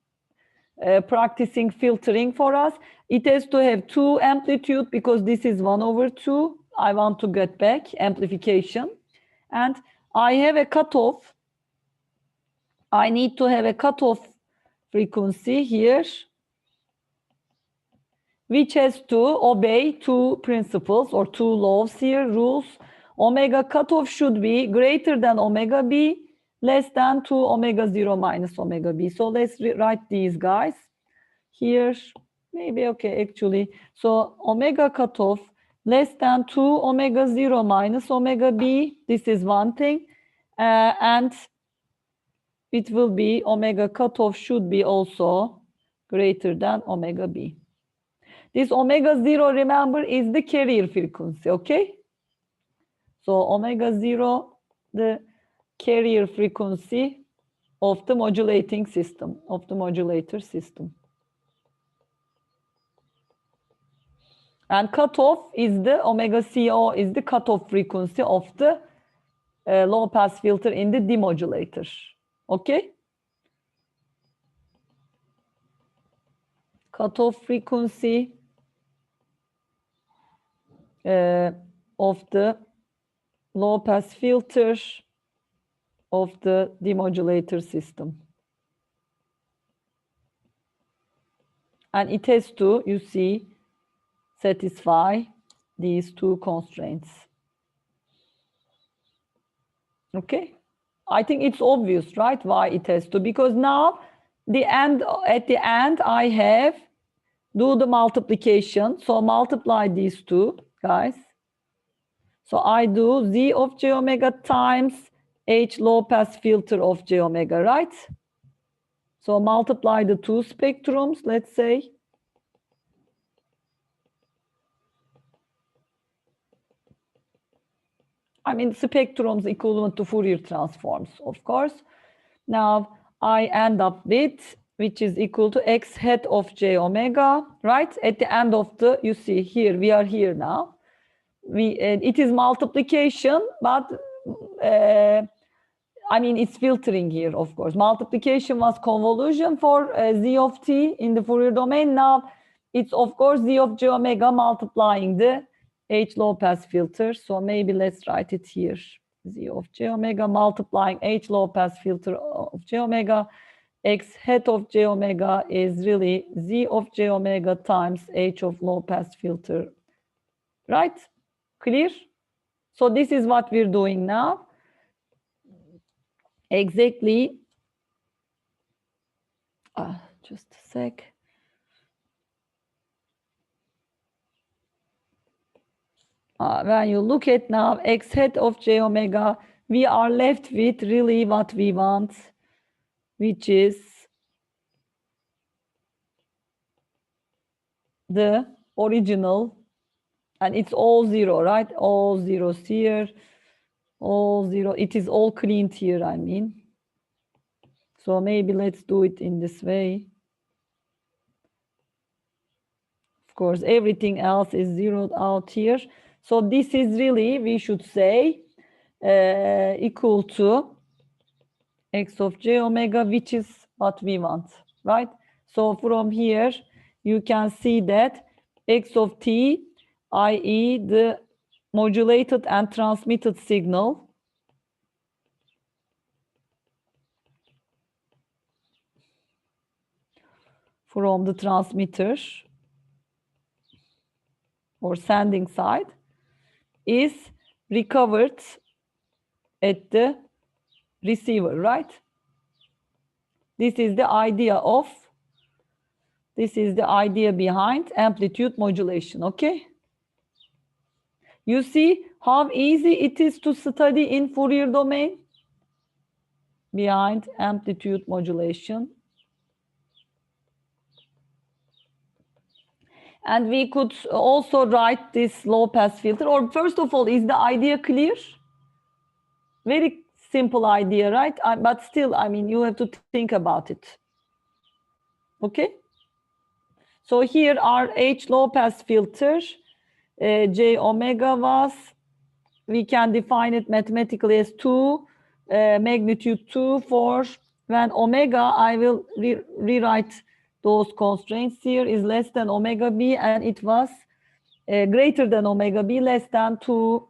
practicing filtering for us. It has to have two amplitude because this is 1/2. I want to get back amplification. And I have a cutoff. I need to have a cutoff frequency here, which has to obey two principles or two laws here, rules. Omega cutoff should be greater than omega b, less than 2 omega 0 minus omega b. So let's write these guys here. Maybe, okay, actually. So omega cutoff less than 2 omega 0 minus omega b. This is one thing. And it will be omega cutoff should be also greater than omega b. This omega 0, remember, is the carrier frequency, okay? So omega 0, the carrier frequency of the modulating system, of the modulator system. And cutoff is the omega CO is the cutoff frequency of the low pass filter in the demodulator, okay? Cutoff frequency of the low pass filter of the demodulator system. And it has to, you see, satisfy these two constraints. Okay? I think it's obvious, right? Why it has to, because now at the end I have do the multiplication. So multiply these two guys. So I do Z of j omega times H low pass filter of j omega, right? So multiply the two spectrums, let's say. I mean, spectrums equivalent to Fourier transforms, of course. Now I end up with, which is equal to X hat of j omega, right? At the end of the, you see here, we are here now. It is multiplication, but I mean, it's filtering here, of course. Multiplication was convolution for Z of t in the Fourier domain. Now it's, of course, Z of j omega multiplying the H low pass filter. So maybe let's write it here. Z of j omega multiplying H low pass filter of j omega. X hat of j omega is really Z of j omega times H of low pass filter. Right? Clear? So this is what we're doing now. Exactly. Just a sec. When you look at now X hat of j omega, we are left with really what we want, which is the original, and it's all zero, right? All zeros here, all zero. It is all cleaned here, I mean. So maybe let's do it in this way. Of course, everything else is zeroed out here. So this is really, we should say, equal to X of j omega, which is what we want, right? So from here, you can see that X of t, i.e. the modulated and transmitted signal, from the transmitter or sending side, is recovered at the receiver, right? This is the idea of This is the idea behind amplitude modulation, okay? You see how easy it is to study in Fourier domain behind amplitude modulation. And we could also write this low pass filter. Or first of all, is the idea clear? Very simple idea, right? But still, I mean, you have to think about it. Okay? So here our H low pass filter, J omega was, we can define it mathematically as 2, magnitude 2 for when omega, I will rewrite those constraints here, is less than omega b, and it was greater than omega b, less than 2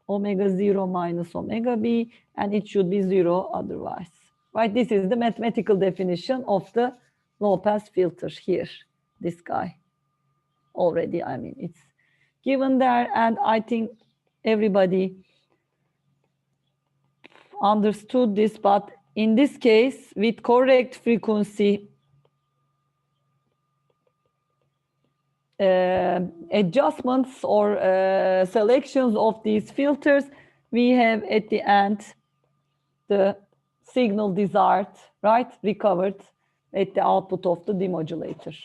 omega 0 minus omega b, and it should be 0 otherwise. Right? This is the mathematical definition of the low pass filter here, this guy. Already, I mean, it's given there, and I think everybody understood this, but in this case, with correct frequency adjustments or selections of these filters, we have at the end the signal desired, right, recovered at the output of the demodulator.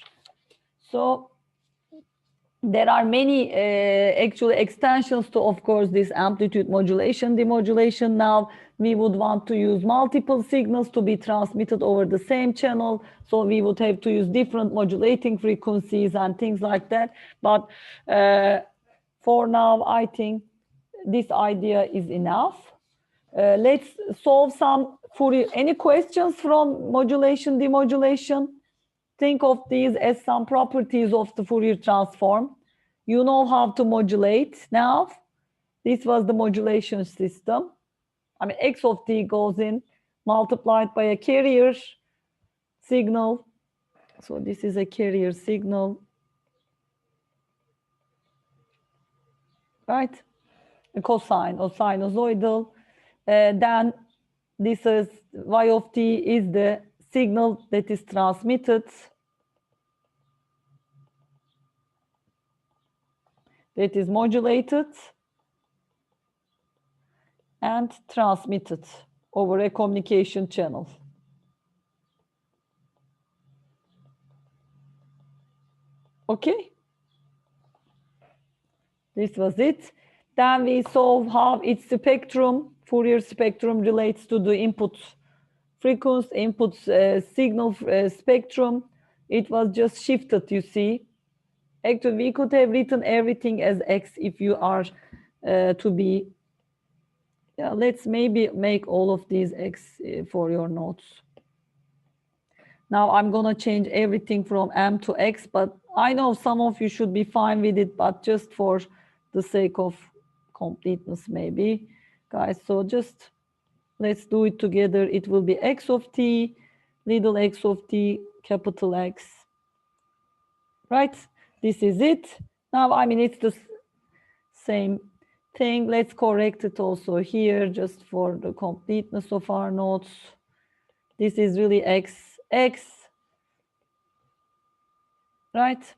So there are many actually extensions to, of course, this amplitude modulation, demodulation. Now we would want to use multiple signals to be transmitted over the same channel. So we would have to use different modulating frequencies and things like that. But for now, I think this idea is enough. Let's solve some Fourier. Any questions from modulation, demodulation? Think of these as some properties of the Fourier transform. You know how to modulate now. This was the modulation system. I mean, x of t goes in, multiplied by a carrier signal. So this is a carrier signal, right? A cosine or sinusoidal. Then this is y of t is the signal that is transmitted, that is modulated and transmitted over a communication channel. Okay? This was it. Then we saw how its spectrum, Fourier spectrum, relates to the input frequency, input signal spectrum. It was just shifted, you see. Actually, we could have written everything as x if you are to be. Yeah, let's maybe make all of these x for your notes. Now I'm gonna change everything from m to x, but I know some of you should be fine with it, but just for the sake of completeness, maybe, guys. So just let's do it together. It will be x of t, little x of t, capital X, right? This is it. Now, I mean, it's the same thing. Let's correct it also here, just for the completeness of our notes. This is really x, right?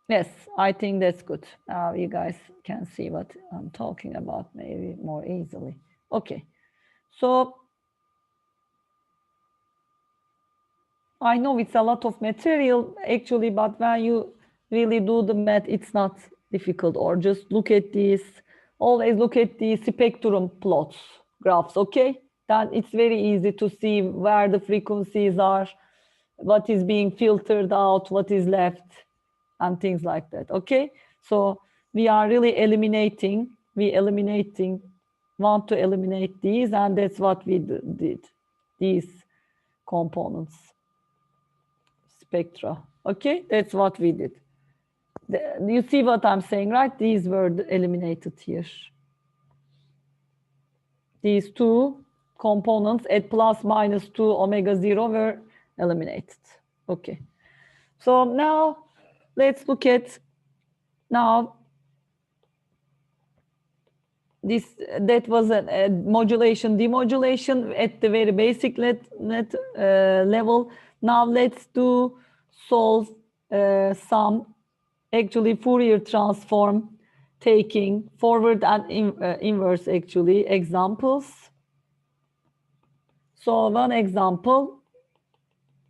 Yes, I think that's good. Now you guys can see what I'm talking about maybe more easily. Okay, so I know it's a lot of material actually, but when you really do the math, it's not difficult. Or just look at this, always look at the spectrum plots, graphs, okay? Then it's very easy to see where the frequencies are, what is being filtered out, what is left, and things like that, okay? So we are really want to eliminate these, and that's what we did, these components. Spectra. Okay, that's what we did. You see what I'm saying, right? These were eliminated here. These two components at plus minus 2 omega 0 were eliminated. Okay. So now let's look at now this. That was a modulation, demodulation at the very basic level. Now let's do solve some actually Fourier transform taking forward and inverse actually examples. So one example,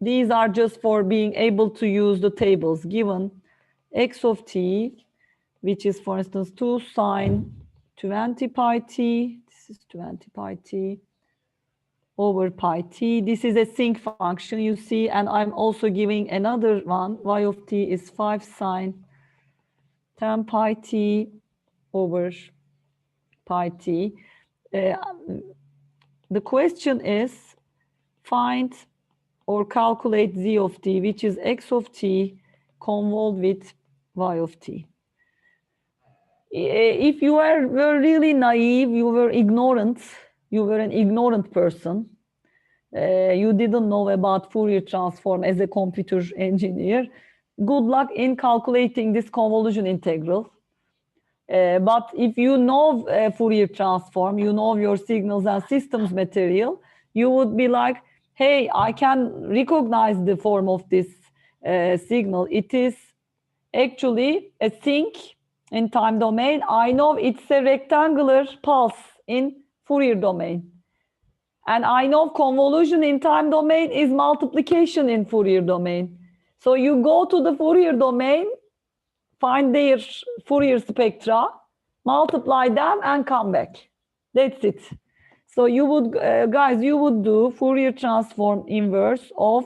these are just for being able to use the tables. Given x of t, which is for instance 2 sine 20 pi t, this is 20 pi t over pi t. This is a sinc function you see, and I'm also giving another one, y of t is 5 sine 10 pi t over pi t. The question is find or calculate z of t, which is x of t convolved with y of t. If you were really naive, you were ignorant, you were an ignorant person, you didn't know about Fourier transform as a computer engineer, good luck in calculating this convolution integral. But if you know Fourier transform, you know your signals and systems material, you would be like, hey, I can recognize the form of this signal. It is actually a sinc in time domain. I know it's a rectangular pulse in Fourier domain. And I know convolution in time domain is multiplication in Fourier domain. So you go to the Fourier domain, find their Fourier spectra, multiply them and come back. That's it. So you would, guys, you would do Fourier transform inverse of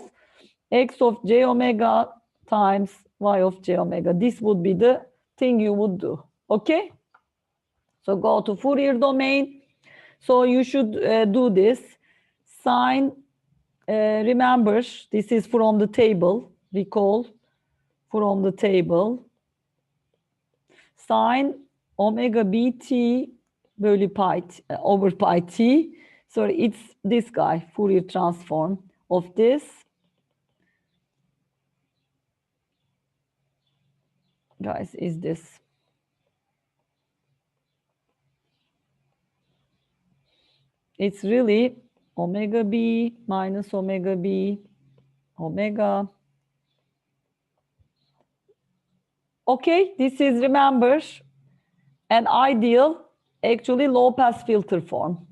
x of j omega times y of j omega. This would be the thing you would do. Okay? So go to Fourier domain. So you should do this. Sine, remember, this is from the table. Recall from the table. Sine omega bt bölü pi over pi t. So it's this guy, Fourier transform of this. Guys, is this. It's really omega b minus omega b, omega. Okay, this is, remember, an ideal, actually low pass filter form.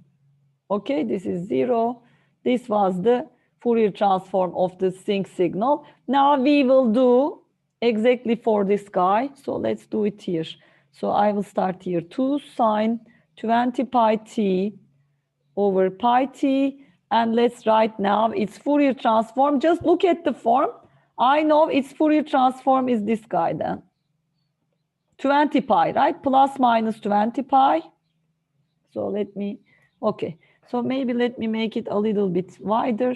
Okay, this is 0. This was the Fourier transform of the sinc signal. Now we will do exactly for this guy. So let's do it here. So I will start here. 2 sine 20 pi t over pi t. And let's write now its Fourier transform. Just look at the form. I know its Fourier transform is this guy then. 20 pi, right? Plus minus 20 pi. So let me, okay. So maybe let me make it a little bit wider.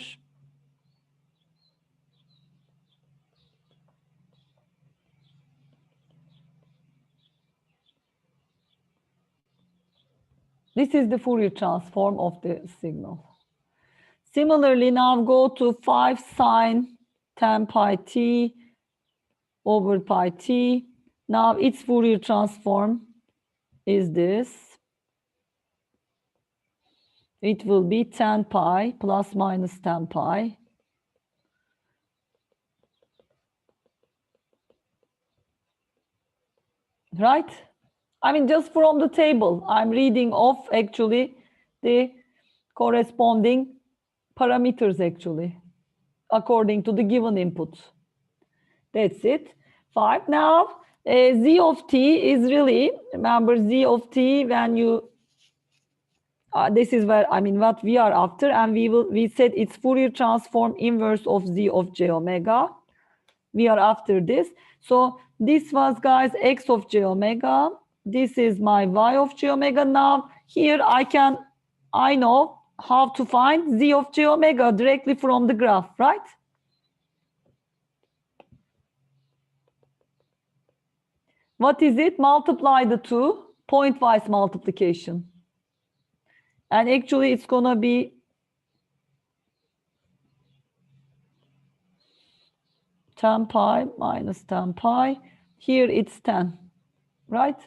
This is the Fourier transform of the signal. Similarly, now go to 5 sine 10 pi t over pi t. Now its Fourier transform is this. It will be 10 pi plus minus 10 pi. Right? I mean, just from the table, I'm reading off actually the corresponding parameters actually, according to the given input. That's it. 5. Now, z of t is really, remember z of t when you, this is where, I mean, what we are after, and we said it's Fourier transform inverse of z of j omega. We are after this. So this was, guys, x of j omega. This is my y of j omega. Now here I know how to find z of j omega directly from the graph, right? What is it? Multiply the two, pointwise multiplication. And actually it's gonna be 10 pi minus 10 pi. Here it's 10, right?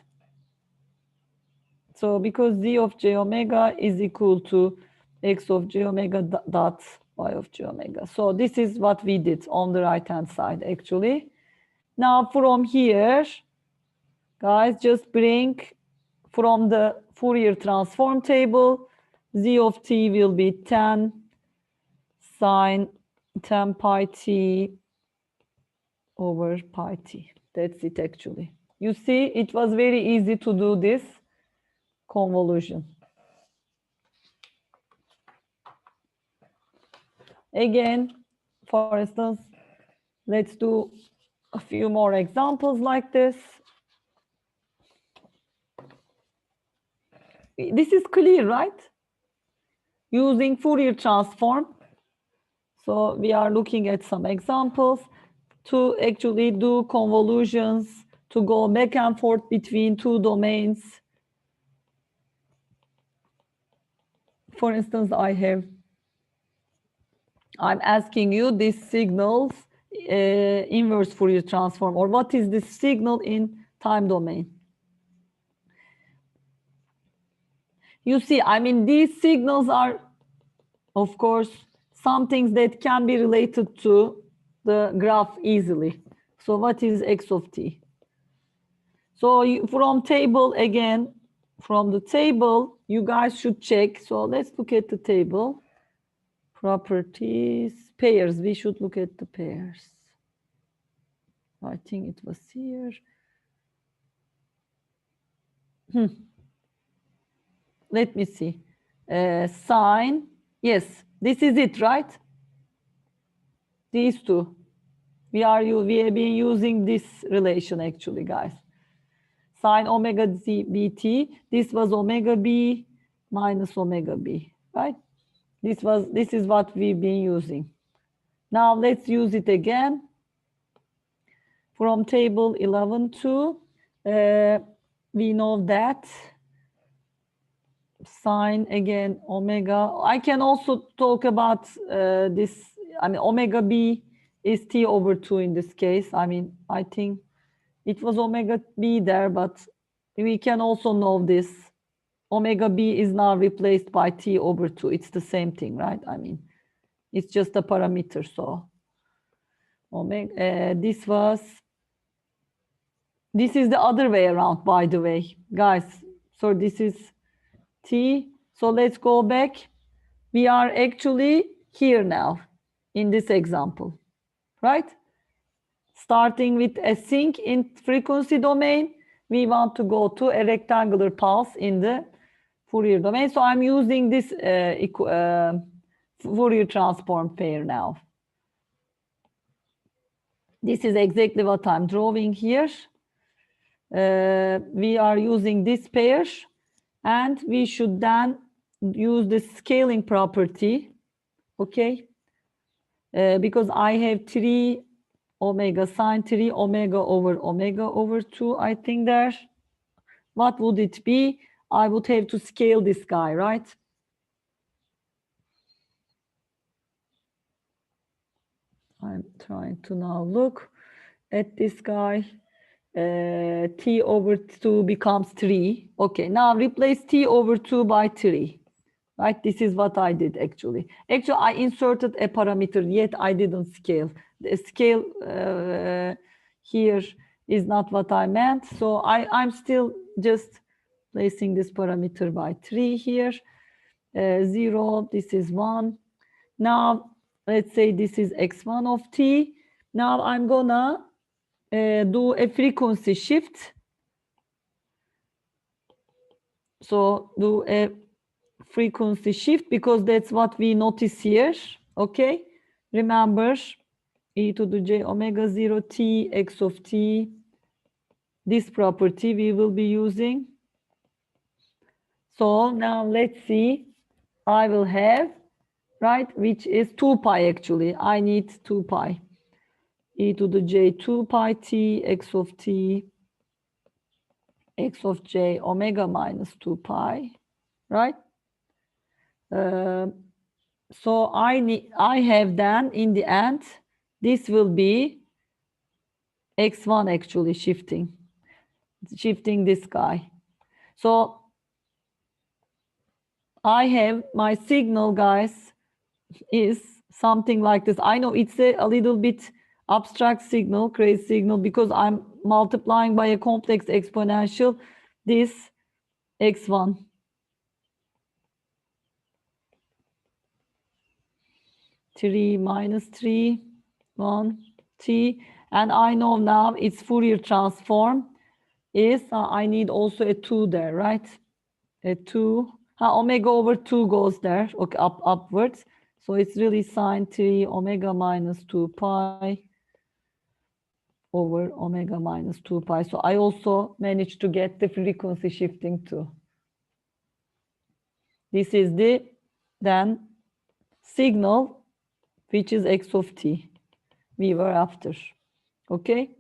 So because z of j omega is equal to x of j omega dot, phi of j omega. So this is what we did on the right hand side actually. Now from here, guys, just bring from the Fourier transform table, z of t will be 10 sine 10 pi t over pi t. That's it actually. You see, it was very easy to do this convolution. Again, for instance, let's do a few more examples like this. This is clear, right? Using Fourier transform. So we are looking at some examples to actually do convolutions, to go back and forth between two domains. For instance, I'm asking you this signal's inverse Fourier transform, or what is this signal in time domain? You see, I mean, these signals are, of course, some things that can be related to the graph easily. So what is x of t? So from table, again, from the table, you guys should check. So let's look at the table. Properties, pairs. We should look at the pairs. I think it was here. Let me see. Sine. Yes, this is it, right? These two. We have been using this relation actually, guys. Sine omega bt. This was omega b minus omega b, right? This is what we've been using. Now let's use it again. From table 11.2, we know that sine again omega. I can also talk about this. I mean, omega b is t over 2 in this case. I mean, I think it was omega b there, but we can also know this. Omega b is now replaced by t over 2. It's the same thing, right? I mean, it's just a parameter. So omega, this is the other way around, by the way, guys. So this is t. So let's go back. We are actually here now in this example, right? Starting with a sink in frequency domain, we want to go to a rectangular pulse in the Fourier domain. So I'm using this Fourier transform pair now. This is exactly what I'm drawing here. We are using this pair, and we should then use the scaling property, okay? Because I have 3 omega sine 3 omega over 2, I think there. What would it be? I would have to scale this guy, right? I'm trying to now look at this guy. T over 2 becomes 3. Okay, now replace T over 2 by 3. Right, this is what I did actually. Actually, I inserted a parameter, yet I didn't scale. The scale here is not what I meant. So I'm still just placing this parameter by 3 here. 0, this is 1. Now, let's say this is x1 of t. Now I'm gonna do a frequency shift. So do a frequency shift because that's what we notice here. Okay, remember e to the j omega 0 t x of t. This property we will be using. So now let's see. I will have, right, which is 2 pi actually. I need 2 pi. E to the j 2 pi t x of t x of j omega minus 2 pi, right? So I have then in the end, this will be x1 actually shifting this guy. So I have my signal, guys, is something like this. I know it's a little bit abstract signal, crazy signal, because I'm multiplying by a complex exponential this x1. Three minus 3, 1, t. And I know now its Fourier transform is, I need also a 2 there, right? A 2. Omega over 2 goes there, okay, upwards. So it's really sine 3 omega minus 2 pi over omega minus 2 pi. So I also managed to get the frequency shifting too. This is the then signal, which is x of t we were after. Okay?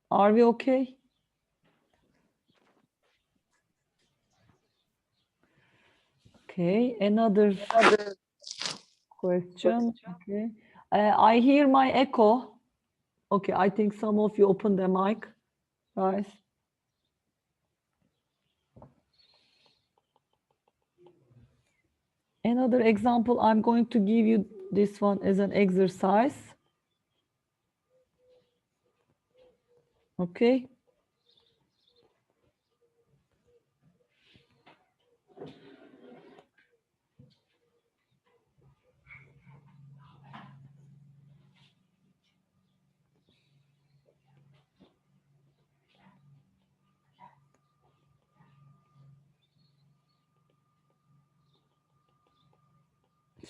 Are we okay? Okay, another question. Okay. I hear my echo. Okay, I think some of you open the mic, guys. Another example, I'm going to give you this one as an exercise. Okay.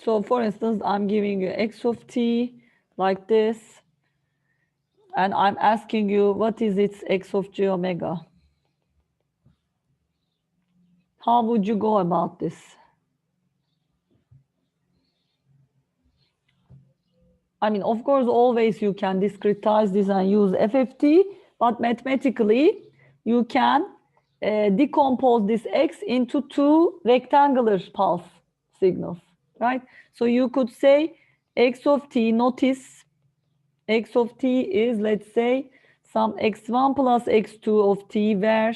So for instance, I'm giving you x of t like this, and I'm asking you what is its x of j omega? How would you go about this? I mean, of course, always you can discretize this and use FFT, but mathematically you can decompose this x into two rectangular pulse signals, right? So you could say x of t, notice x of t is, let's say, some x1 plus x2 of t, where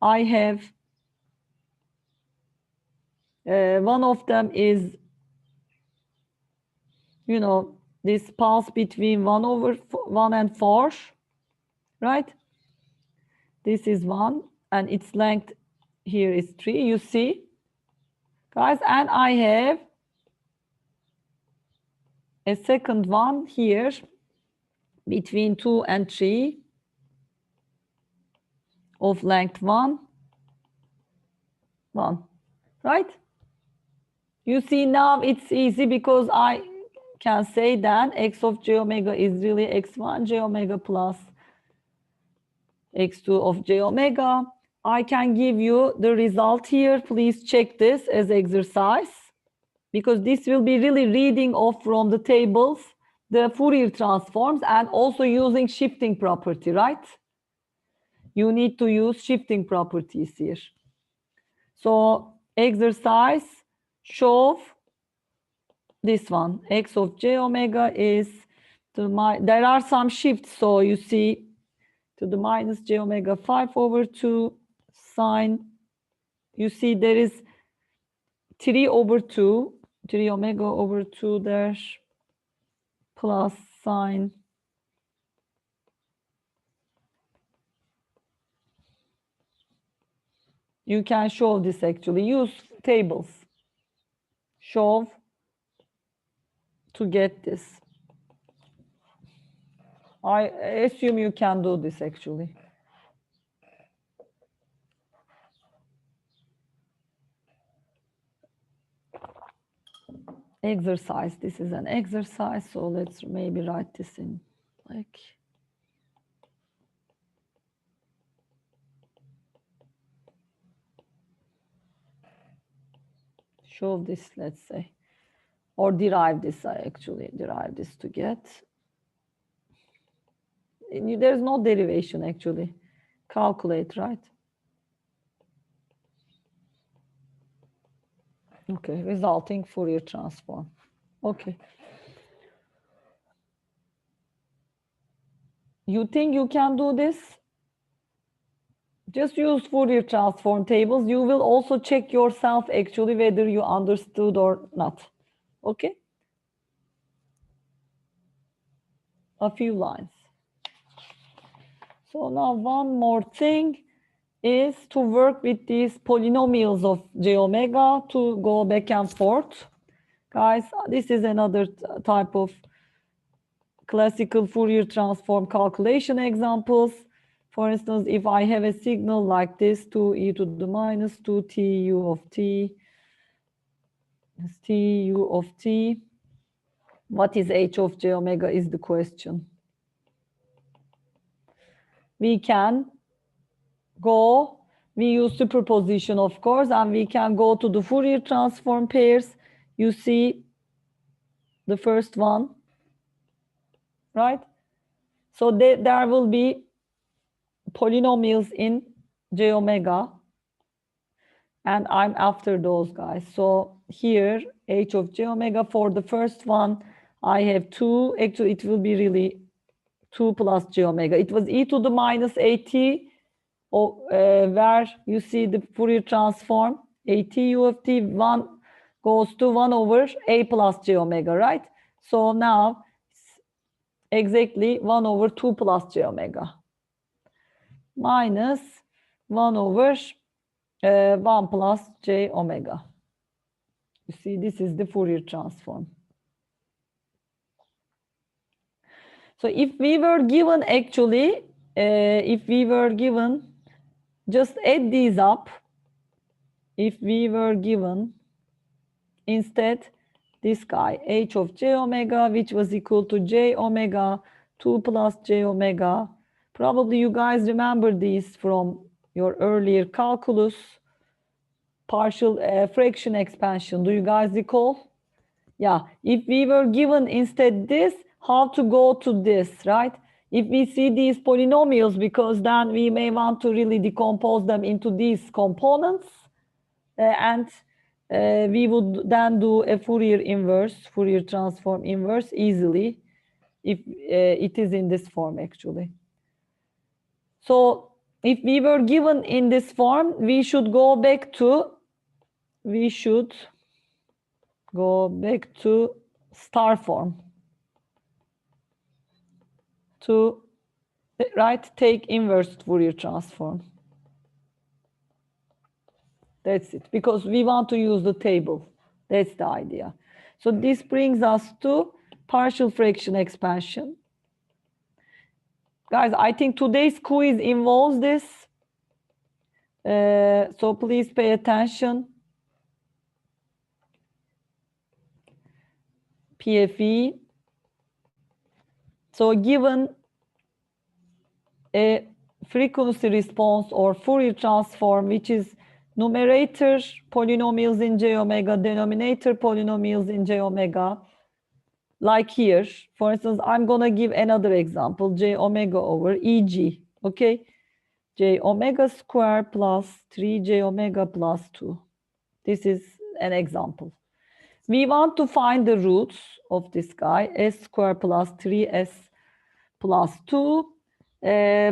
I have one of them is, you know, this pulse between 1 over 1 and 4, right? This is 1, and its length here is 3, you see, guys, and I have a second one here between 2 and 3 of length 1, 1, right? You see, now it's easy because I can say then x of j omega is really x1 j omega plus x2 of j omega. I can give you the result here. Please check this as exercise, because this will be really reading off from the tables the Fourier transforms and also using shifting property, right? You need to use shifting properties here. So exercise, show this one, x of j omega is there are some shifts, so you see to the minus j omega 5 over 2 sine, you see there is 3 over 2, 3 omega over 2 there, plus sine. You can show this actually, use tables, show to get this. I assume you can do this actually. Exercise, this is an exercise, so let's maybe write this in like, show this, let's say, or derive this. I actually derive this to get, there's no derivation actually, calculate, right? Okay, resulting Fourier transform. Okay. You think you can do this? just use Fourier transform tables. You will also check yourself actually whether you understood or not. Okay? A few lines. So now one more thing is to work with these polynomials of j omega to go back and forth. Guys, this is another type of classical Fourier transform calculation examples. For instance, if I have a signal like this, 2e to the minus 2t u of t, t u of t, what is h of j omega is the question. We can go, we use superposition, of course, and we can go to the Fourier transform pairs. You see the first one, right? So there will be polynomials in j omega, and I'm after those guys. So here, h of j omega for the first one, I have 2. Actually, it will be really 2 plus j omega. It was e to the minus at, where you see the Fourier transform, at u of t, 1 goes to 1 over a plus j omega, right? So now, exactly 1 over 2 plus j omega minus 1 over 1 plus j omega. You see, this is the Fourier transform. So if we were given actually, just add these up. If we were given instead this guy, h of j omega, which was equal to j omega, 2 plus j omega. Probably you guys remember these from your earlier calculus. Partial fraction expansion. Do you guys recall? Yeah, if we were given instead this, how to go to this, right? If we see these polynomials, because then we may want to really decompose them into these components, and we would then do a Fourier inverse, Fourier transform inverse easily, if it is in this form actually. So if we were given in this form, we should go back to star form to take inverse Fourier transform. That's it, because we want to use the table. That's the idea. So this brings us to partial fraction expansion. Guys, I think today's quiz involves this. So please pay attention. PFE. So given a frequency response or Fourier transform, which is numerator polynomials in j omega, denominator polynomials in j omega, like here, for instance, I'm going to give another example, j omega over eg, okay? J omega square plus 3j omega plus 2. This is an example. We want to find the roots of this guy, s square plus 3s plus 2.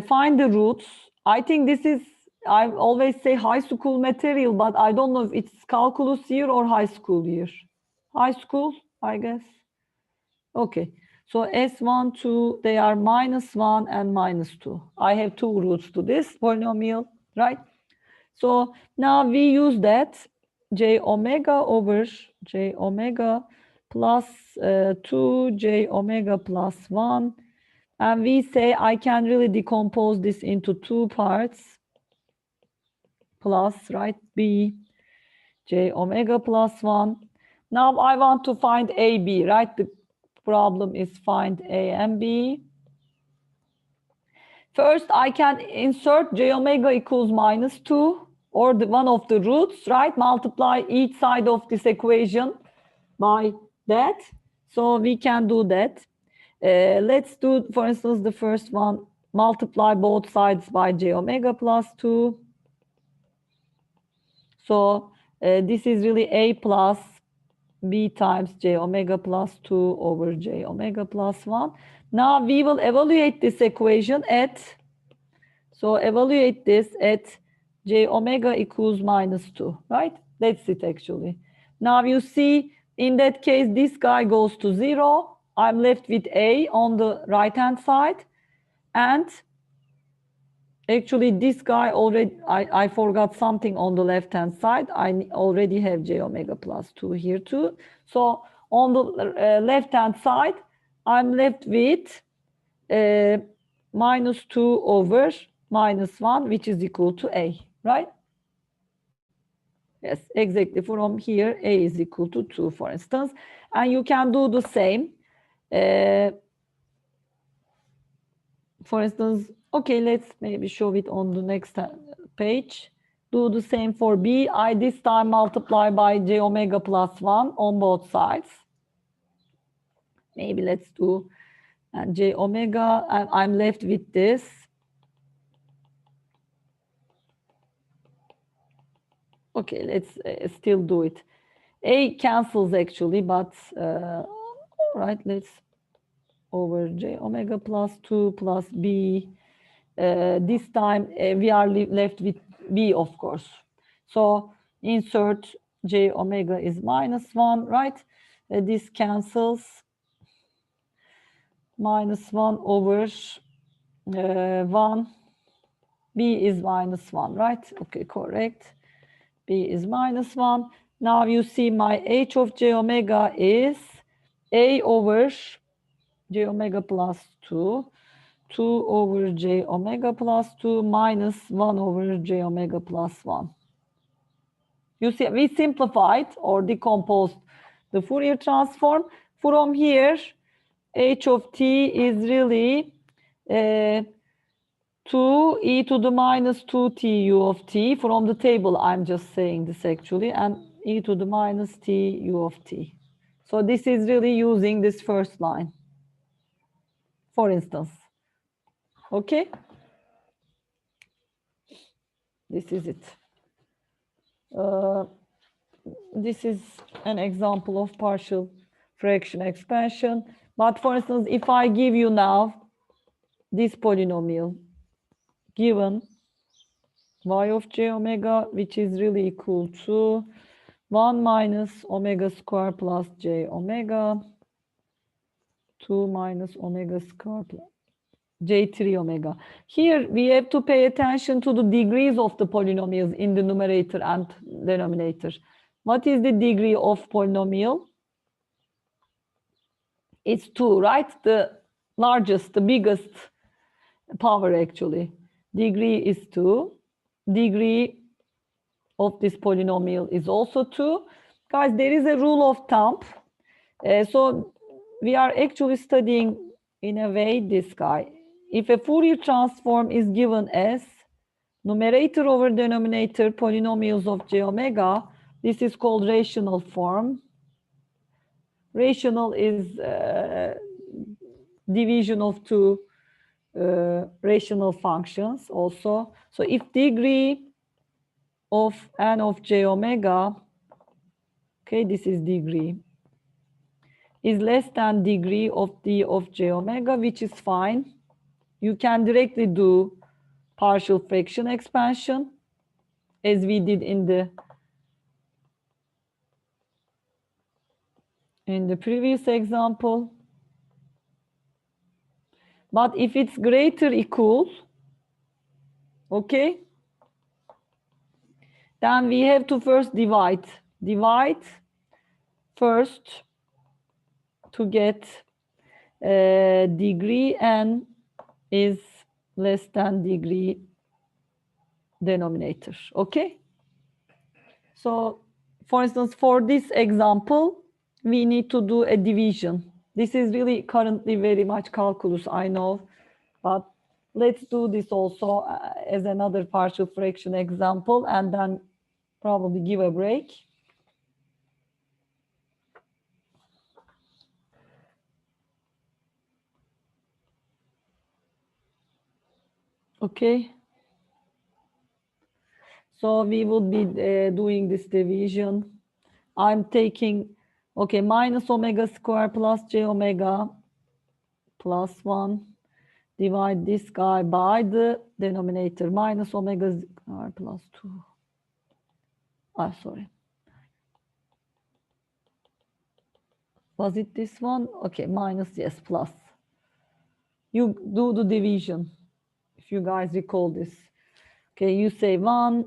Find the roots. I think this is, I always say high school material, but I don't know if it's calculus year or high school year. High school, I guess. Okay, so S1, 2, they are -1 and -2. I have two roots to this polynomial, right? So now we use that j omega over j omega plus 2, j omega plus 1. And we say I can really decompose this into two parts plus, right, b, j omega plus 1. Now I want to find a, b, right? The problem is find a and b. First, I can insert j omega equals -2 or one of the roots, right? Multiply each side of this equation by that. So we can do that. Let's do, for instance, the first one, multiply both sides by j omega plus 2. So this is really a plus b times j omega plus 2 over j omega plus 1. Now we will evaluate this equation at, So evaluate this at j omega equals -2, right? That's it actually. Now you see, in that case, this guy goes to 0. I'm left with A on the right-hand side. And actually, this guy already, I forgot something on the left-hand side. I already have j omega plus 2 here too. So on the left-hand side, I'm left with -2 over -1, which is equal to A, right? Yes, exactly. From here, A is equal to 2, for instance. And you can do the same. For instance, okay, let's maybe show it on the next page. Do the same for B. I this time multiply by j omega plus 1 on both sides. Maybe let's do j omega, and I'm left with this. Okay, let's still do it. A cancels actually, but all right, let's over j omega plus 2 plus B. This time we are left with B, of course. So insert j omega is -1, right? This cancels. -1 over 1. B is -1, right? Okay, correct. B is -1. Now you see my h of j omega is A over j omega plus 2, 2 over j omega plus 2 minus 1 over j omega plus 1. You see, we simplified or decomposed the Fourier transform. From here, h of t is really 2 e to the minus 2t u of t. From the table, I'm just saying this actually, and e to the minus t u of t. So this is really using this first line, for instance. Okay? This is it. This is an example of partial fraction expansion. But for instance, if I give you now this polynomial given y of j omega, which is really equal to 1 minus omega square plus j omega, 2 minus omega square plus j3 omega. Here we have to pay attention to the degrees of the polynomials in the numerator and denominator. What is the degree of polynomial? It's 2, right? The largest, the biggest power actually. Degree is 2. Degree of this polynomial is also 2. Guys, there is a rule of thumb. So we are actually studying in a way this guy. If a Fourier transform is given as numerator over denominator polynomials of j omega, this is called rational form. Rational is division of two rational functions also. So if degree of n of j omega, okay, this is degree, is less than degree of d of j omega, which is fine. You can directly do partial fraction expansion as we did in the previous example. But if it's greater equal, okay, then we have to first divide. Divide first to get degree n is less than degree denominator, okay? So, for instance, for this example, we need to do a division. This is really currently very much calculus, I know, but let's do this also as another partial fraction example and then probably give a break. Okay. So we would be doing this division. I'm taking, okay, minus omega square plus j omega plus 1 divide this guy by the denominator minus omega r plus 2. Sorry. Was it this one? Okay, minus, yes, plus. You do the division, if you guys recall this. Okay, you say 1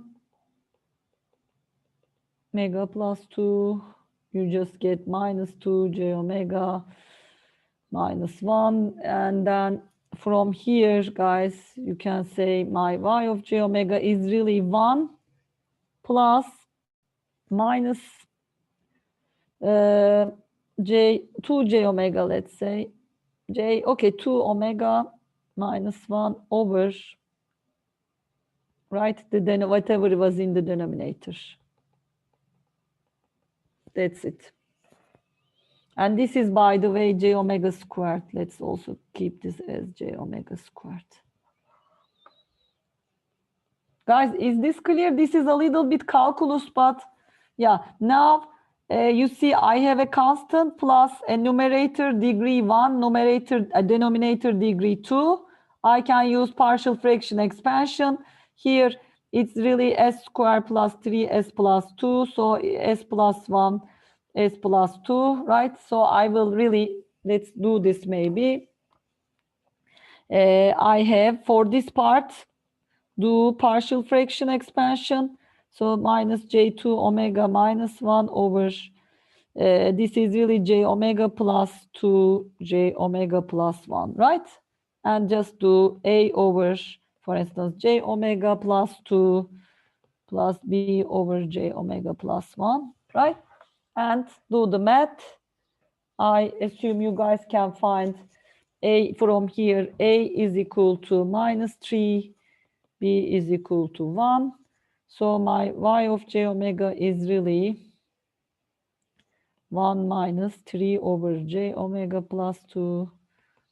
omega plus 2. You just get minus 2 j omega minus 1. And then from here, guys, you can say my y of j omega is really 1 plus minus j 2j omega, let's say. Okay, 2 omega minus 1 over, right, whatever was in the denominator. That's it. And this is, by the way, j omega squared. Let's also keep this as j omega squared. Guys, is this clear? This is a little bit calculus, but yeah, now you see I have a constant plus a numerator degree 1, denominator degree 2. I can use partial fraction expansion. Here, it's really s squared plus 3s plus 2. So s plus 1, s plus 2, right? So I will really, let's do this maybe. I have, for this part, do partial fraction expansion. So minus j2 omega minus 1 over, this is really j omega plus 2 j omega plus 1, right? And just do a over, for instance, j omega plus 2 plus b over j omega plus 1, right? And do the math. I assume you guys can find a from here. A is equal to minus 3. B is equal to 1. So my y of j omega is really 1 minus 3 over j omega plus 2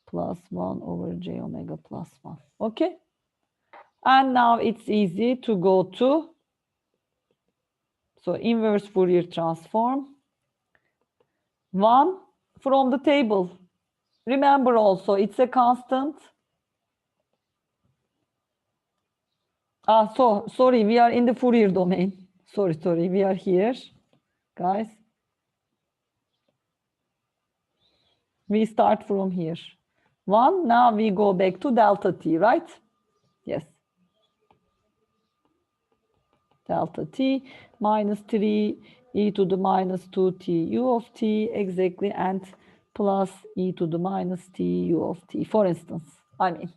plus 1 over j omega plus 1. Okay? And now it's easy to go to, so inverse Fourier transform. 1 from the table. Remember also, it's a constant. So sorry, we are in the Fourier domain. Sorry, we are here, guys. We start from here. 1, now we go back to delta t, right? Yes. Delta t minus 3 e to the minus 2t u of t, exactly, and plus e to the minus t u of t, for instance. I mean.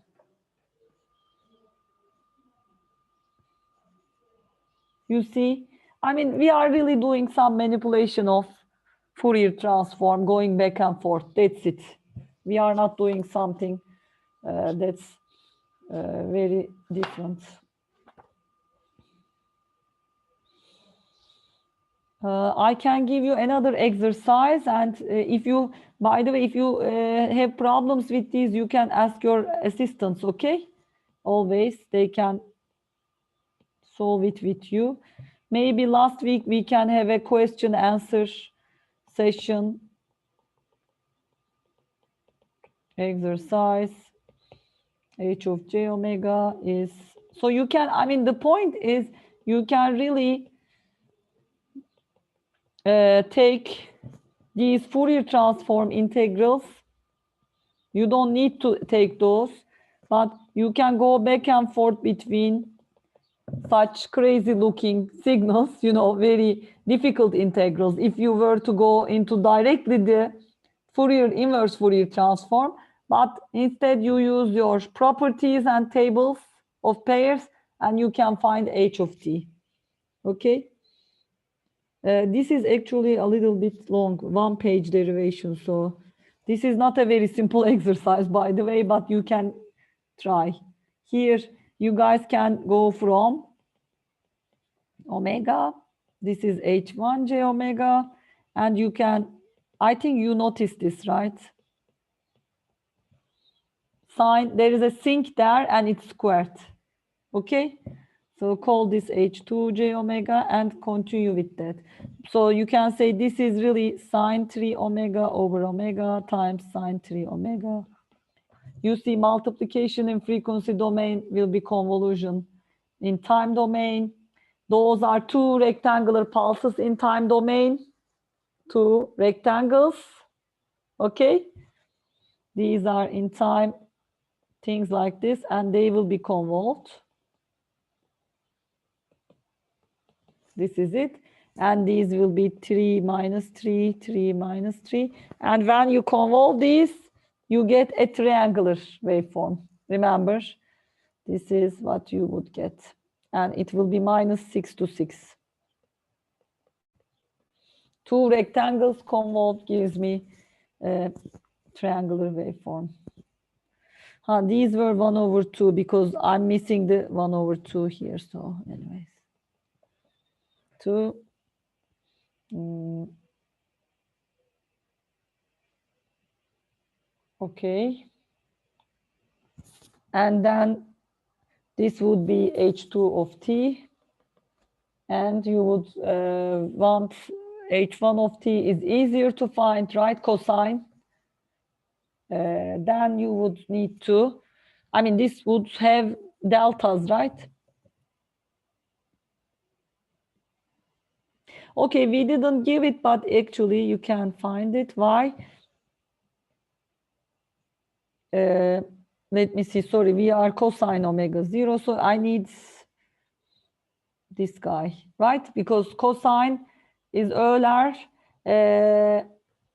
You see, I mean, we are really doing some manipulation of Fourier transform, going back and forth. That's it. We are not doing something that's very different. I can give you another exercise, and if you, by the way, if you have problems with these, you can ask your assistants, okay? Always, they can solve it with you. Maybe last week we can have a question answer session. Exercise h of j omega is, so you can, I mean, the point is you can really take these Fourier transform integrals. You don't need to take those, but you can go back and forth between such crazy looking signals, you know, very difficult integrals. If you were to go into directly the inverse Fourier transform, but instead you use your properties and tables of pairs, and you can find h of t. Okay. This is actually a little bit long, 1-page derivation. So this is not a very simple exercise, by the way, but you can try. Here, you guys can go from omega. This is h1 j omega. And you can, I think you noticed this, right? Sign, there is a sinc there and it's squared. Okay? So call this h2 j omega and continue with that. So you can say this is really sine 3 omega over omega times sine 3 omega. You see multiplication in frequency domain will be convolution in time domain. Those are two rectangular pulses in time domain, two rectangles, okay? These are in time, things like this, and they will be convolved. This is it. And these will be 3 minus 3, 3 minus 3. And when you convolve these, you get a triangular waveform. Remember, this is what you would get. And it will be minus 6 to 6. Two rectangles convolved gives me a triangular waveform. These were 1 over 2 because I'm missing the 1 over 2 here. So anyways, 2. Okay. And then this would be H2 of t. And you would want H1 of t is easier to find, right? Cosine. Then you would need to, I mean, this would have deltas, right? Okay, we didn't give it, but actually you can find it. Why? Let me see, sorry, we are cosine omega 0, so I need this guy, right? Because cosine is Euler,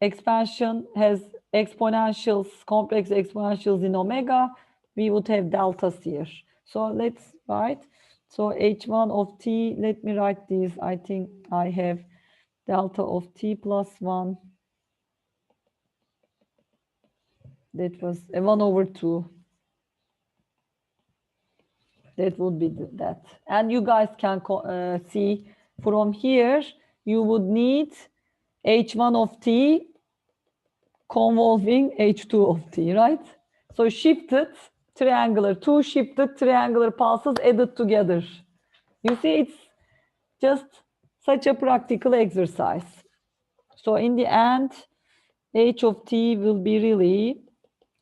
expansion has exponentials, complex exponentials in omega, we would have deltas here. So let's write. So H1 of t, let me write this. I think I have delta of t plus 1. That was a 1 over 2. That would be that. And you guys can see from here, you would need H1 of t convolving H2 of t, right? So shifted triangular, two shifted triangular pulses added together. You see, it's just such a practical exercise. So in the end, H of t will be really,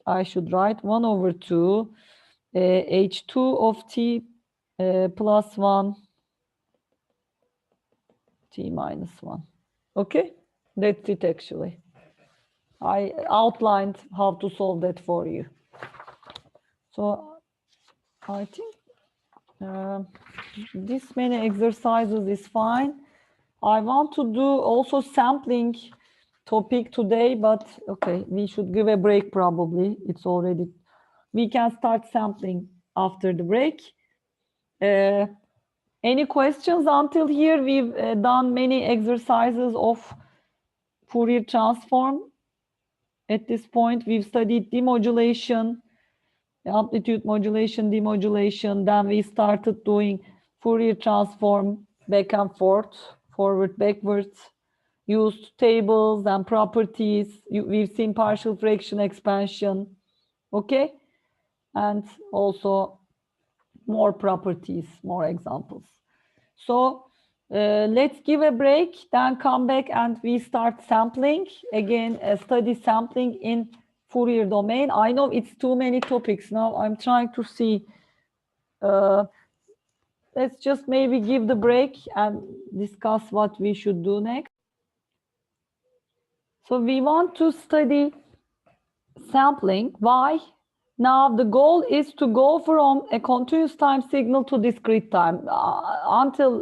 I should write 1 over 2, H2 of t plus 1, t minus 1. Okay, that's it actually. I outlined how to solve that for you. So I think this many exercises is fine. I want to do also sampling topic today, but okay, we should give a break probably. It's already, we can start sampling after the break. Any questions until here? We've done many exercises of Fourier transform. At this point, we've studied demodulation, amplitude modulation, demodulation. Then we started doing Fourier transform back and forth, forward, backwards, used tables and properties. We've seen partial fraction expansion, okay? And also more properties, more examples. So let's give a break, then come back and we start sampling. Again, study sampling in Fourier domain. I know it's too many topics now. I'm trying to see. Let's just maybe give the break and discuss what we should do next. So we want to study sampling. Why? Now the goal is to go from a continuous time signal to discrete time. Until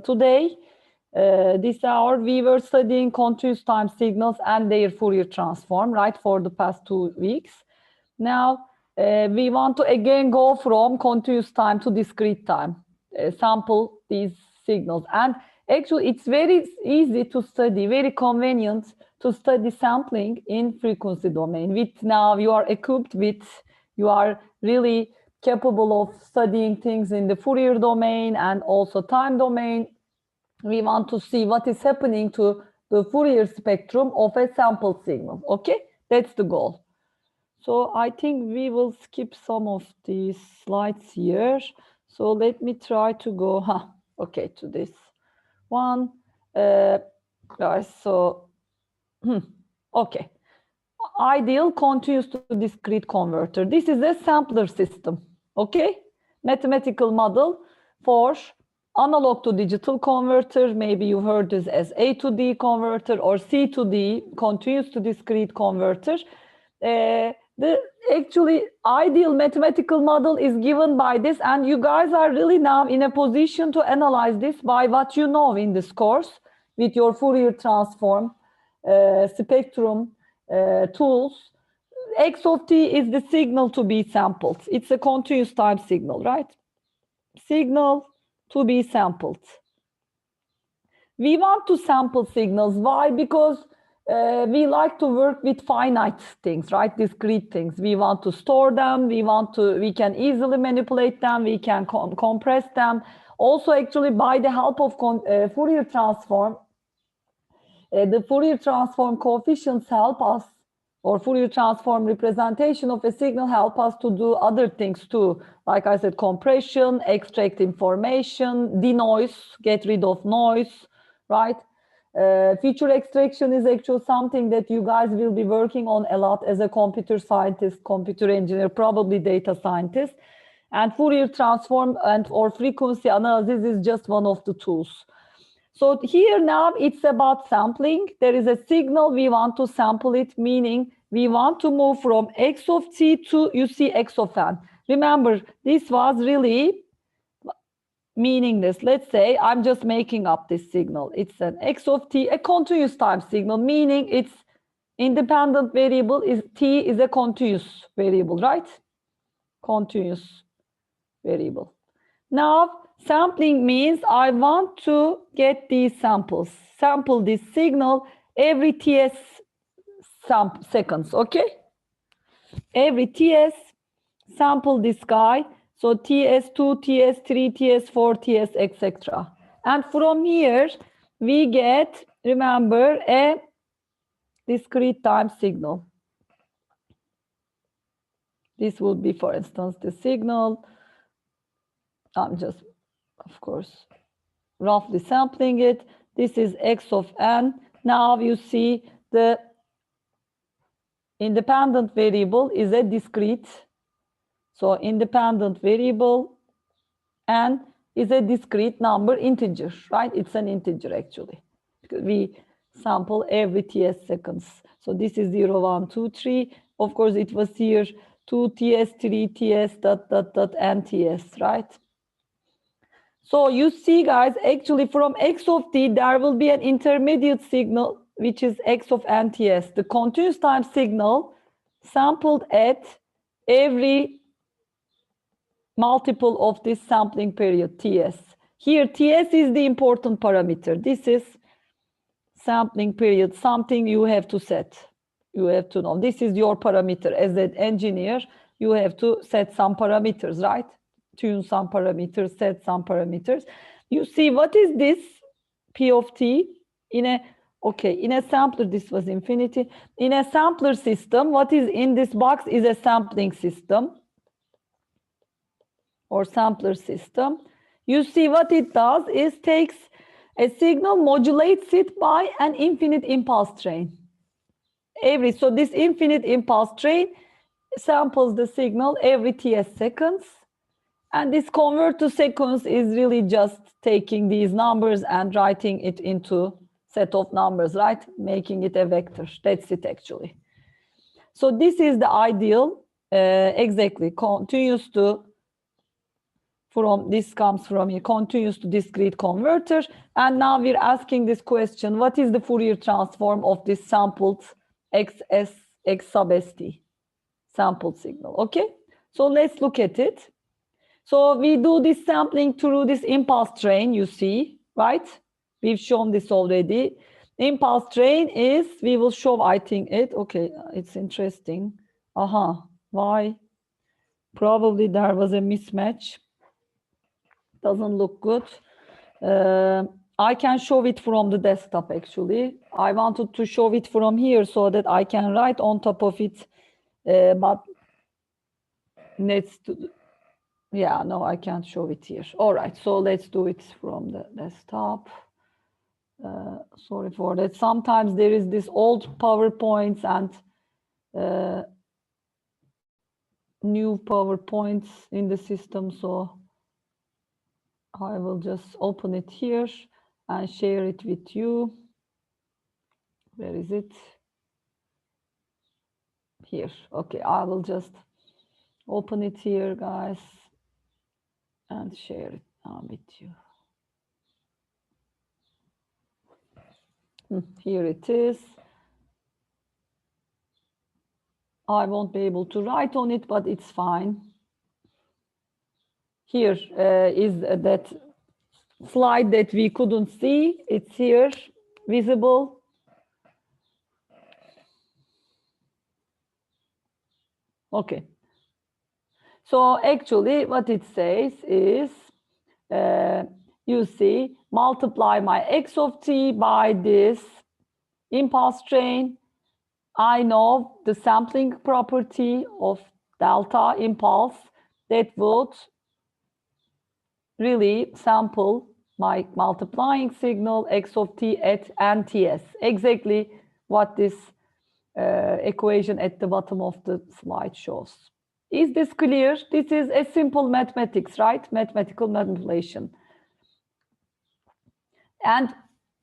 today, this hour, we were studying continuous time signals and their Fourier transform, right, for the past 2 weeks. Now, we want to again go from continuous time to discrete time, sample these signals. And actually, it's very easy to study, very convenient to study sampling in frequency domain. With now you are equipped with, you are really capable of studying things in the Fourier domain and also time domain. We want to see what is happening to the Fourier spectrum of a sample signal. Okay, that's the goal. So I think we will skip some of these slides here. So let me try to go, okay, to this one. Guys, so, okay. ideal continuous to discrete converter. This is a sampler system, okay? Mathematical model for analog to digital converter. Maybe you heard this as A to D converter or C to D, continuous to discrete converter. The actually ideal mathematical model is given by this, and you guys are really now in a position to analyze this by what you know in this course with your Fourier transform, spectrum tools. X of t is the signal to be sampled. It's a continuous time signal, right? Signal to be sampled. We want to sample signals. Why? Because we like to work with finite things, right? Discrete things. We want to store them. We can easily manipulate them. We can compress them. Also, actually, by the help of Fourier transform, the Fourier transform coefficients help us, or Fourier transform representation of a signal help us to do other things too. Like I said, compression, extract information, denoise, get rid of noise, right? Feature extraction is actually something that you guys will be working on a lot as a computer scientist, computer engineer, probably data scientist. And Fourier transform or frequency analysis is just one of the tools. So here now it's about sampling. There is a signal, we want to sample it, meaning we want to move from x of t to, you see, x of n. Remember, this was really meaningless. Let's say I'm just making up this signal. It's an x of t, a continuous time signal, meaning its independent variable is t is a continuous variable, right? Continuous variable. Now, sampling means I want to get these samples, sample this signal every TS seconds, okay? Every TS, sample this guy. So TS2, TS3, TS4, TS, etc. And from here, we get, remember, a discrete time signal. This would be, for instance, the signal. I'm just, of course, roughly sampling it. This is x of n. Now you see the independent variable is a discrete. So independent variable n is a discrete number, integer, right? It's an integer actually, because we sample every TS seconds. So this is 0, 1, 2, 3. Of course, it was here 2 TS, 3 TS, n TS, right? So you see, guys, actually from x of t, there will be an intermediate signal, which is x of nts, the continuous time signal sampled at every multiple of this sampling period, ts. Here, ts is the important parameter. This is sampling period, something you have to set. You have to know. This is your parameter. As an engineer, you have to set some parameters, right? Tune some parameters, set some parameters. You see, what is this P of t in a, okay, in a sampler, this was infinity. In a sampler system, what is in this box is a sampling system or sampler system. You see what it does is takes a signal, modulates it by an infinite impulse train. So this infinite impulse train samples the signal every TS seconds. And this convert to seconds is really just taking these numbers and writing it into set of numbers, right? Making it a vector. That's it actually. So this is the ideal, exactly, continuous to, from this comes from a continuous to discrete converter. And now we're asking this question, what is the Fourier transform of this sampled XS, X sub ST, sampled signal, okay? So let's look at it. So we do this sampling through this impulse train, you see, right? We've shown this already. Impulse train is, we will show, I think it, okay, it's interesting. Why? Probably there was a mismatch. Doesn't look good. I can show it from the desktop actually. I wanted to show it from here so that I can write on top of it, but let's do, yeah, no, I can't show it here. All right, so let's do it from the desktop. Sorry for that. Sometimes there is this old PowerPoints and new PowerPoints in the system, so I will just open it here and share it with you. Where is it? Here. Okay, I will just open it here, guys, and share it with you. Here it is. I won't be able to write on it, but it's fine. Here is that slide that we couldn't see. It's here, visible. Okay. So actually what it says is, you see, multiply my x of t by this impulse train. I know the sampling property of delta impulse that would really sample my multiplying signal x of t at nts. Exactly what this equation at the bottom of the slide shows. Is this clear? This is a simple mathematics, right? Mathematical manipulation. And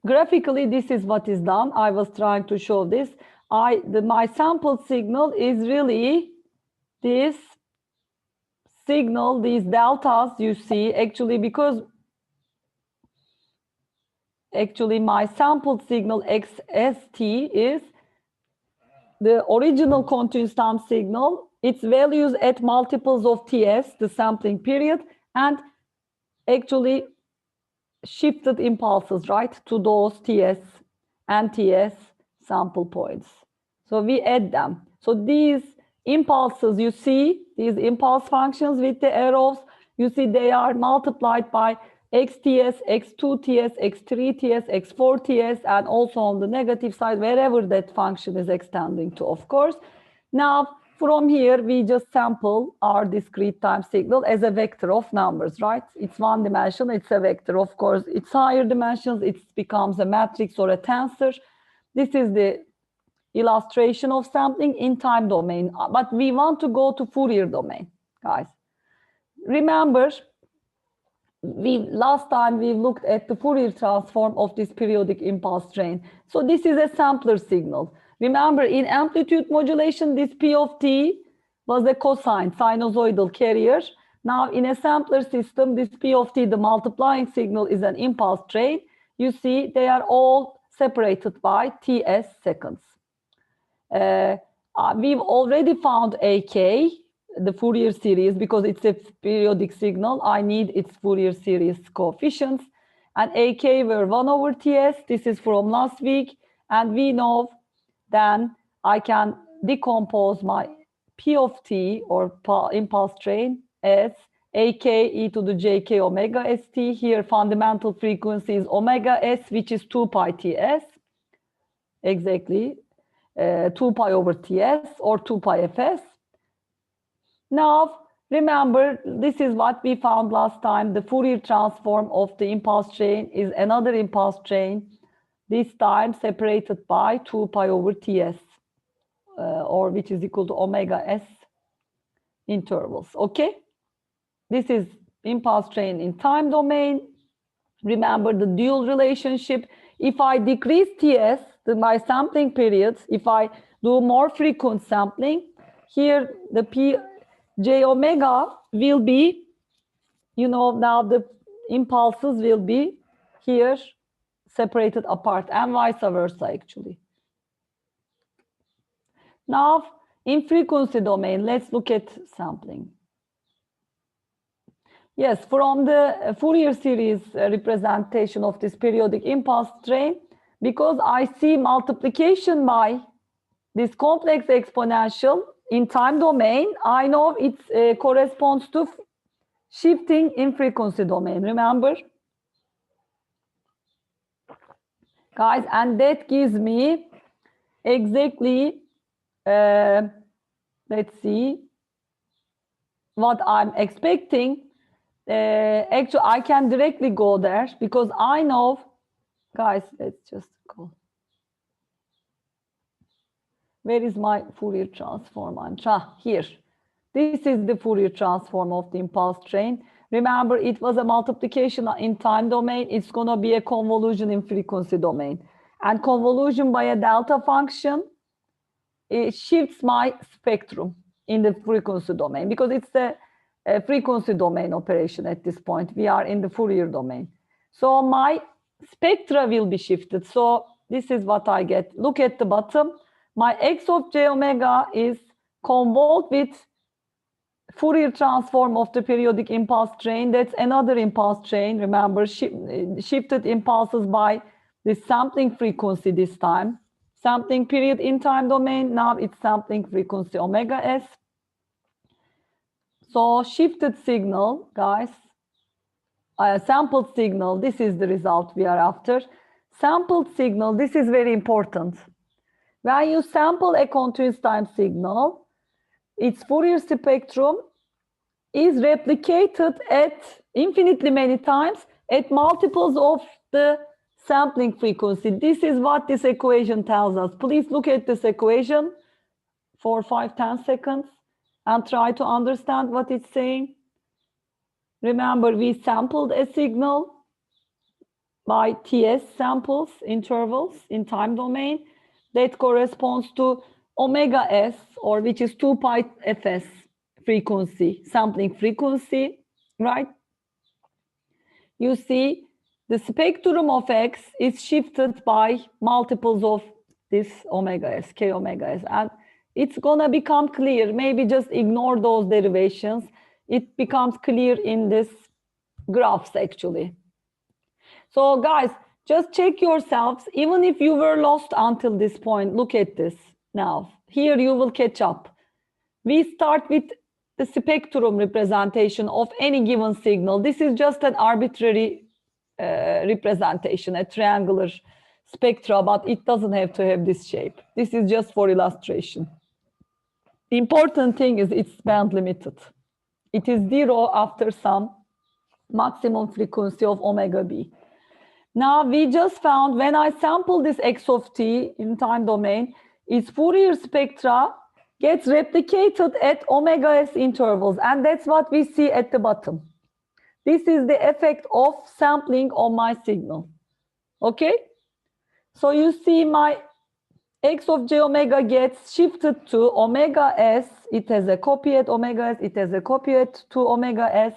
graphically, this is what is done. I was trying to show this. My sample signal is really this signal, these deltas you see, actually, because actually my sample signal xst is the original continuous time signal, its values at multiples of ts, the sampling period, and actually shifted impulses, right, to those ts and ts sample points. So we add them. So these impulses you see, these impulse functions with the arrows, you see they are multiplied by xts, x2ts, x3ts, x4ts, and also on the negative side, wherever that function is extending to, of course. Now, from here, we just sample our discrete time signal as a vector of numbers, right? It's one dimension, it's a vector. Of course, it's higher dimensions, it becomes a matrix or a tensor. This is the illustration of sampling in time domain, but we want to go to Fourier domain, guys. Remember, last time we looked at the Fourier transform of this periodic impulse train. So this is a sampler signal. Remember, in amplitude modulation, this P of t was a cosine, sinusoidal carrier. Now, in a sampler system, this P of t, the multiplying signal, is an impulse train. You see, they are all separated by ts seconds. We've already found AK, the Fourier series, because it's a periodic signal. I need its Fourier series coefficients. And AK were 1 over ts. This is from last week. And we know then I can decompose my P of t, or impulse train, as AK e to the jk omega st. Here, fundamental frequency is omega s, which is 2 pi ts. Exactly. 2 pi over ts, or 2 pi fs. Now, remember, this is what we found last time. The Fourier transform of the impulse train is another impulse train, this time separated by 2 pi over ts, or which is equal to omega s intervals, okay? This is impulse train in time domain. Remember the dual relationship. If I decrease ts, my sampling periods, if I do more frequent sampling, here the j omega will be, you know, now the impulses will be here separated apart, and vice versa, actually. Now, in frequency domain, let's look at sampling. Yes, from the Fourier series representation of this periodic impulse train, because I see multiplication by this complex exponential in time domain, I know it corresponds to shifting in frequency domain, remember? Guys, and that gives me exactly, let's see, what I'm expecting. Actually, I can directly go there because I know, guys, let's just go. Where is my Fourier transform? Here. This is the Fourier transform of the impulse train. Remember, it was a multiplication in time domain. It's going to be a convolution in frequency domain. And convolution by a delta function, it shifts my spectrum in the frequency domain because it's a frequency domain operation at this point. We are in the Fourier domain. So my spectra will be shifted. So this is what I get. Look at the bottom. My x of j omega is convolved with Fourier transform of the periodic impulse train. That's another impulse train. Remember, shifted impulses by the sampling frequency this time. Sampling period in time domain. Now it's sampling frequency omega s. So shifted signal, guys. Sampled signal. This is the result we are after. Sampled signal. This is very important. When you sample a continuous time signal, its Fourier spectrum is replicated at infinitely many times at multiples of the sampling frequency. This is what this equation tells us. Please look at this equation for 5-10 seconds and try to understand what it's saying. Remember, we sampled a signal by TS samples, intervals in time domain. That corresponds to omega s, or which is 2 pi fs frequency, sampling frequency, right? You see the spectrum of x is shifted by multiples of this omega s, k omega s, and it's gonna become clear. Maybe just ignore those derivations. It becomes clear in this graphs actually. So guys, just check yourselves. Even if you were lost until this point, look at this now. Here you will catch up. We start with the spectrum representation of any given signal. This is just an arbitrary representation, a triangular spectra, but it doesn't have to have this shape. This is just for illustration. The important thing is it's band limited. It is 0 after some maximum frequency of omega b. Now we just found when I sample this x of t in time domain, its Fourier spectra gets replicated at omega s intervals, and that's what we see at the bottom. This is the effect of sampling on my signal. Okay? So you see my x of j omega gets shifted to omega s. It has a copy at omega s. It has a copy at 2 omega s.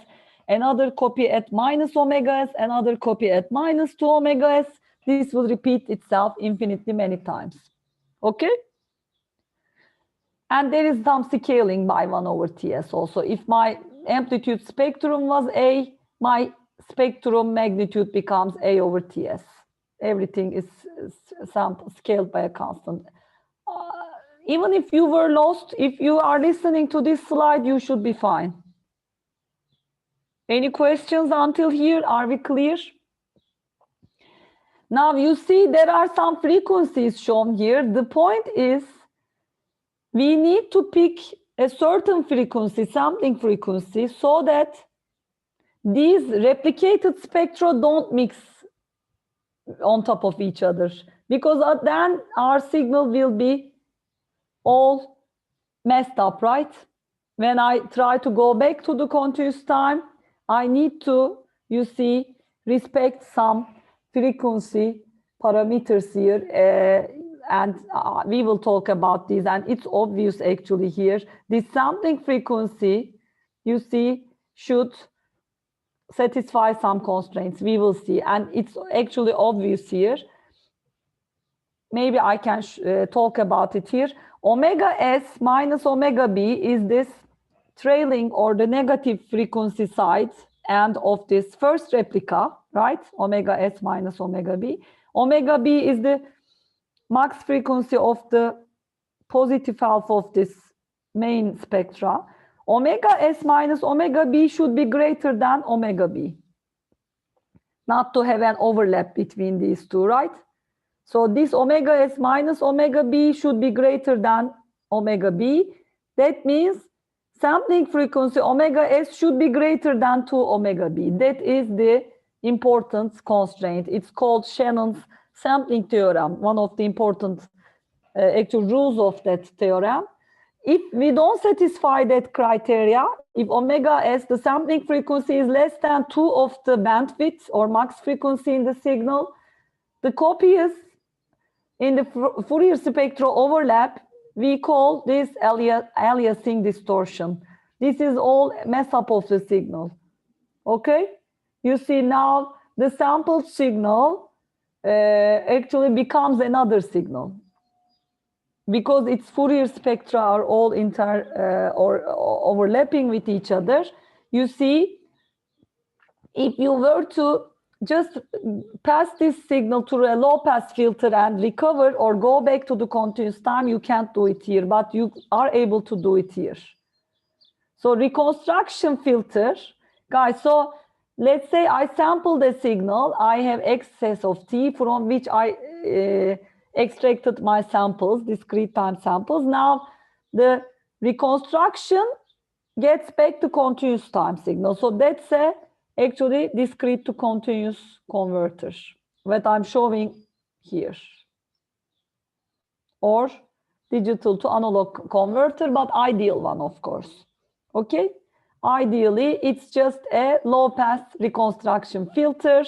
Another copy at minus omega s. Another copy at minus 2 omega s. This will repeat itself infinitely many times. Okay? And there is some scaling by 1 over ts also. If my amplitude spectrum was a, my spectrum magnitude becomes a over ts. Everything is scaled by a constant. Even if you were lost, if you are listening to this slide, you should be fine. Any questions until here? Are we clear? Now you see there are some frequencies shown here. The point is we need to pick a certain frequency, sampling frequency, so that these replicated spectra don't mix on top of each other, because then our signal will be all messed up, right? When I try to go back to the continuous time, I need to, you see, respect some frequency parameters here, and we will talk about these, and it's obvious actually here. This sampling frequency, you see, should satisfy some constraints. We will see, and it's actually obvious here. Maybe I can talk about it here. Omega s minus omega b is this trailing or the negative frequency side end of this first replica, right? Omega s minus omega b. Omega b is the max frequency of the positive half of this main spectra. Omega s minus omega b should be greater than omega b. Not to have an overlap between these two, right? So this omega s minus omega b should be greater than omega b. That means sampling frequency omega s should be greater than 2 omega b. That is the important constraint. It's called Shannon's sampling theorem, one of the important actual rules of that theorem. If we don't satisfy that criteria, if omega s, the sampling frequency is less than 2 of the bandwidth or max frequency in the signal, the copies in the Fourier spectral overlap, we call this aliasing distortion. This is all mess up of the signal. Okay? You see now the sampled signal actually becomes another signal, because its Fourier spectra are all or overlapping with each other. You see, if you were to just pass this signal through a low pass filter and recover or go back to the continuous time, you can't do it here, but you are able to do it here. So reconstruction filter, guys, so let's say I sample the signal, I have excess of t from which I extracted my samples, discrete time samples. Now the reconstruction gets back to continuous time signal. So that's a actually discrete to continuous converter, what I'm showing here. Or digital to analog converter, but ideal one, of course. Okay? Ideally, it's just a low pass reconstruction filter.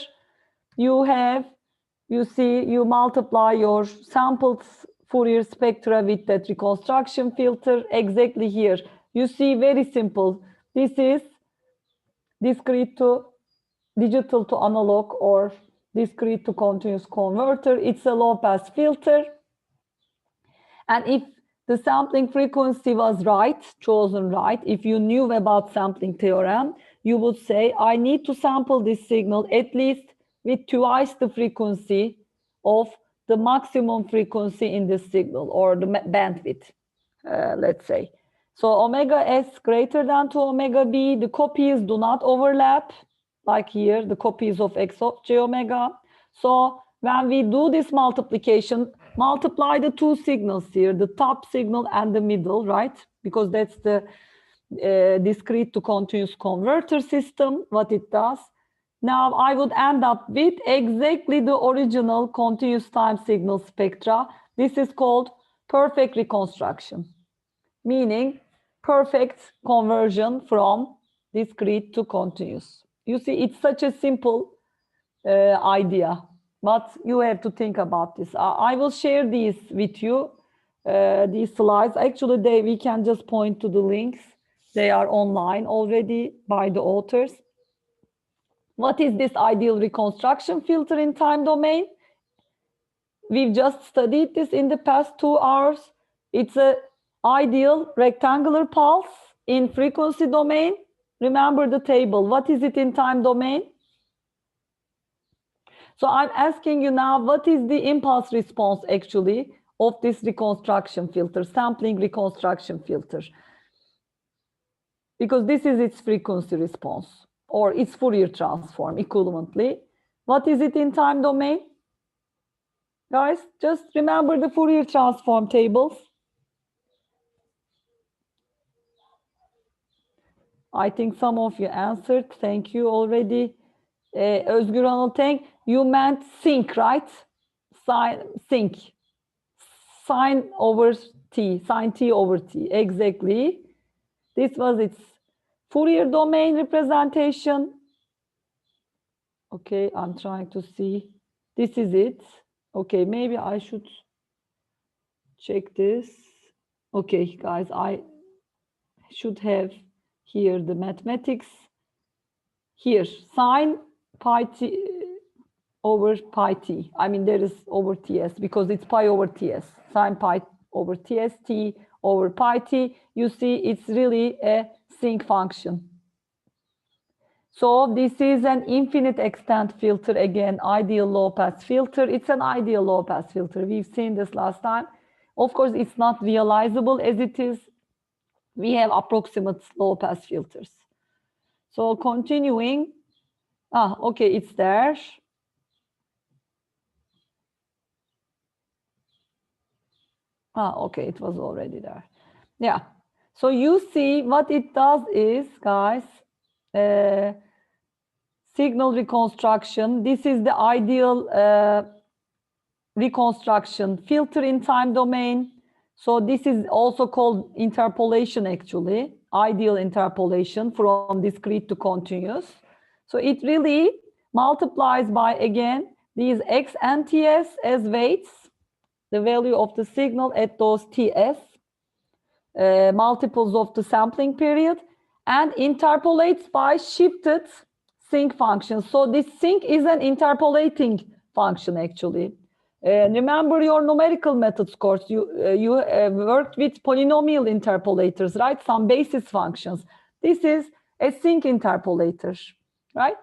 You see, you multiply your sampled Fourier spectra with that reconstruction filter exactly here. You see, very simple. This is discrete to digital to analog or discrete to continuous converter. It's a low pass filter. And if the sampling frequency was right, chosen right, if you knew about sampling theorem, you would say, I need to sample this signal at least with twice the frequency of the maximum frequency in this signal, or the bandwidth, let's say. So omega s greater than to omega b, the copies do not overlap, like here, the copies of x of j omega. So when we do this multiplication, multiply the two signals here, the top signal and the middle, right? Because that's the discrete to continuous converter system, what it does. Now I would end up with exactly the original continuous time signal spectra. This is called perfect reconstruction, meaning perfect conversion from discrete to continuous. You see, it's such a simple idea, but you have to think about this. I will share these with you, these slides. Actually, we can just point to the links. They are online already by the authors. What is this ideal reconstruction filter in time domain? We've just studied this in the past 2 hours. It's an ideal rectangular pulse in frequency domain. Remember the table. What is it in time domain? So I'm asking you now, what is the impulse response actually of this reconstruction filter, sampling reconstruction filter? Because this is its frequency response, or its Fourier transform equivalently. What is it in time domain? Guys, just remember the Fourier transform tables. I think some of you answered. Thank you already. Özgür Anıl, you meant sync, right? Sync. Sine over t, sine t over t, exactly. This was its Fourier domain representation. Okay, I'm trying to see. This is it. Okay, maybe I should check this. Okay, guys, I should have here the mathematics. Here, sine pi t over pi t. I mean, there is over ts because it's pi over ts. Sine pi over ts, t over pi t. You see, it's really a sinc function. So this is an infinite extent filter, again, ideal low pass filter. It's an ideal low pass filter. We've seen this last time. Of course, it's not realizable as it is. We have approximate low pass filters. So continuing, okay, it's there. Okay, it was already there. Yeah. So you see what it does is, guys, signal reconstruction. This is the ideal reconstruction filter in time domain. So this is also called interpolation, actually, ideal interpolation from discrete to continuous. So it really multiplies by, again, these x and ts as weights, the value of the signal at those ts, multiples of the sampling period, and interpolates by shifted sinc function. So this sinc is an interpolating function, actually. Remember your numerical methods course, you worked with polynomial interpolators, right? Some basis functions. This is a sinc interpolator, right?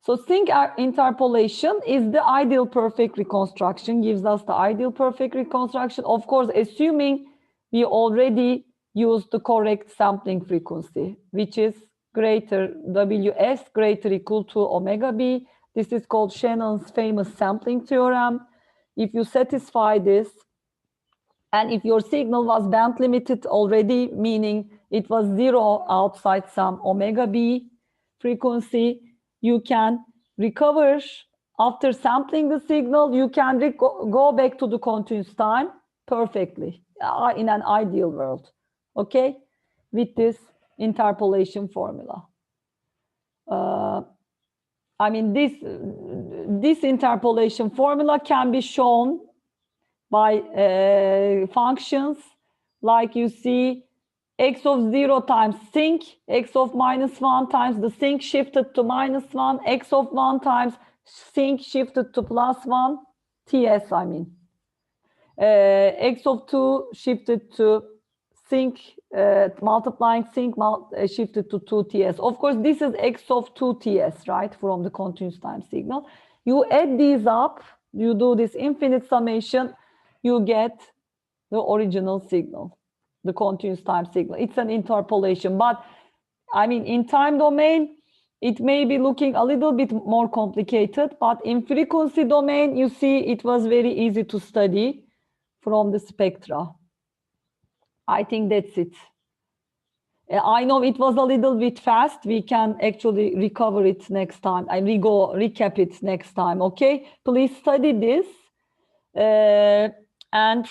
So sinc interpolation is the ideal perfect reconstruction, gives us the ideal perfect reconstruction, of course, assuming we already used the correct sampling frequency, which is greater, Ws greater equal to omega b. This is called Shannon's famous sampling theorem. If you satisfy this, and if your signal was band limited already, meaning it was zero outside some omega b frequency, you can recover after sampling the signal, you can go back to the continuous time perfectly in an ideal world, okay, with this interpolation formula. I mean, this interpolation formula can be shown by functions like you see x of 0 times sinc, x of -1 times the sinc shifted to -1, x of 1 times sinc shifted to +1, ts, I mean. X of 2 shifted to sinc, multiplying sinc shifted to 2ts. Of course, this is x of 2ts, right, from the continuous time signal. You add these up, you do this infinite summation, you get the original signal, the continuous time signal. It's an interpolation, but I mean, in time domain, it may be looking a little bit more complicated, but in frequency domain, you see it was very easy to study from the spectra. I think that's it. I know it was a little bit fast. We can actually recover it next time. I will go recap it next time, okay? Please study this. And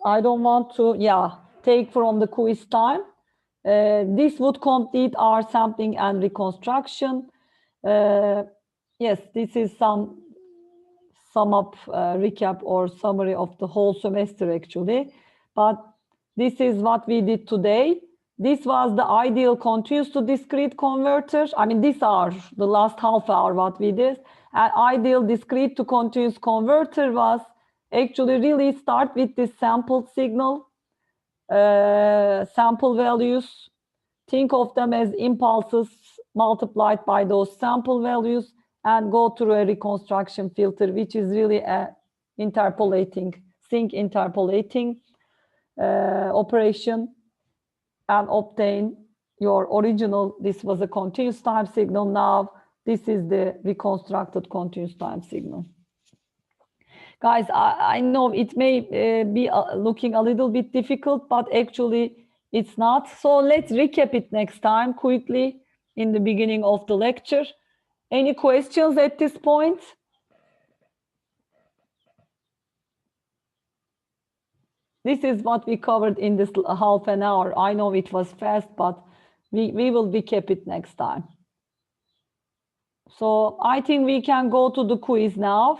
I don't want to, take from the quiz time. This would complete our sampling and reconstruction. Yes, this is some sum up, recap or summary of the whole semester actually. But this is what we did today. This was the ideal continuous to discrete converter. I mean, this hour, the last half hour, what we did. An ideal discrete to continuous converter was actually really start with this sampled signal, sample values. Think of them as impulses multiplied by those sample values and go through a reconstruction filter, which is really a interpolating, sinc interpolating operation, and obtain your original. This was a continuous time signal. Now this is the reconstructed continuous time signal. Guys, I know it may be looking a little bit difficult, but actually it's not. So let's recap it next time quickly in the beginning of the lecture. Any questions at this point? This is what we covered in this half an hour. I know it was fast, but we will recap it next time. So I think we can go to the quiz now.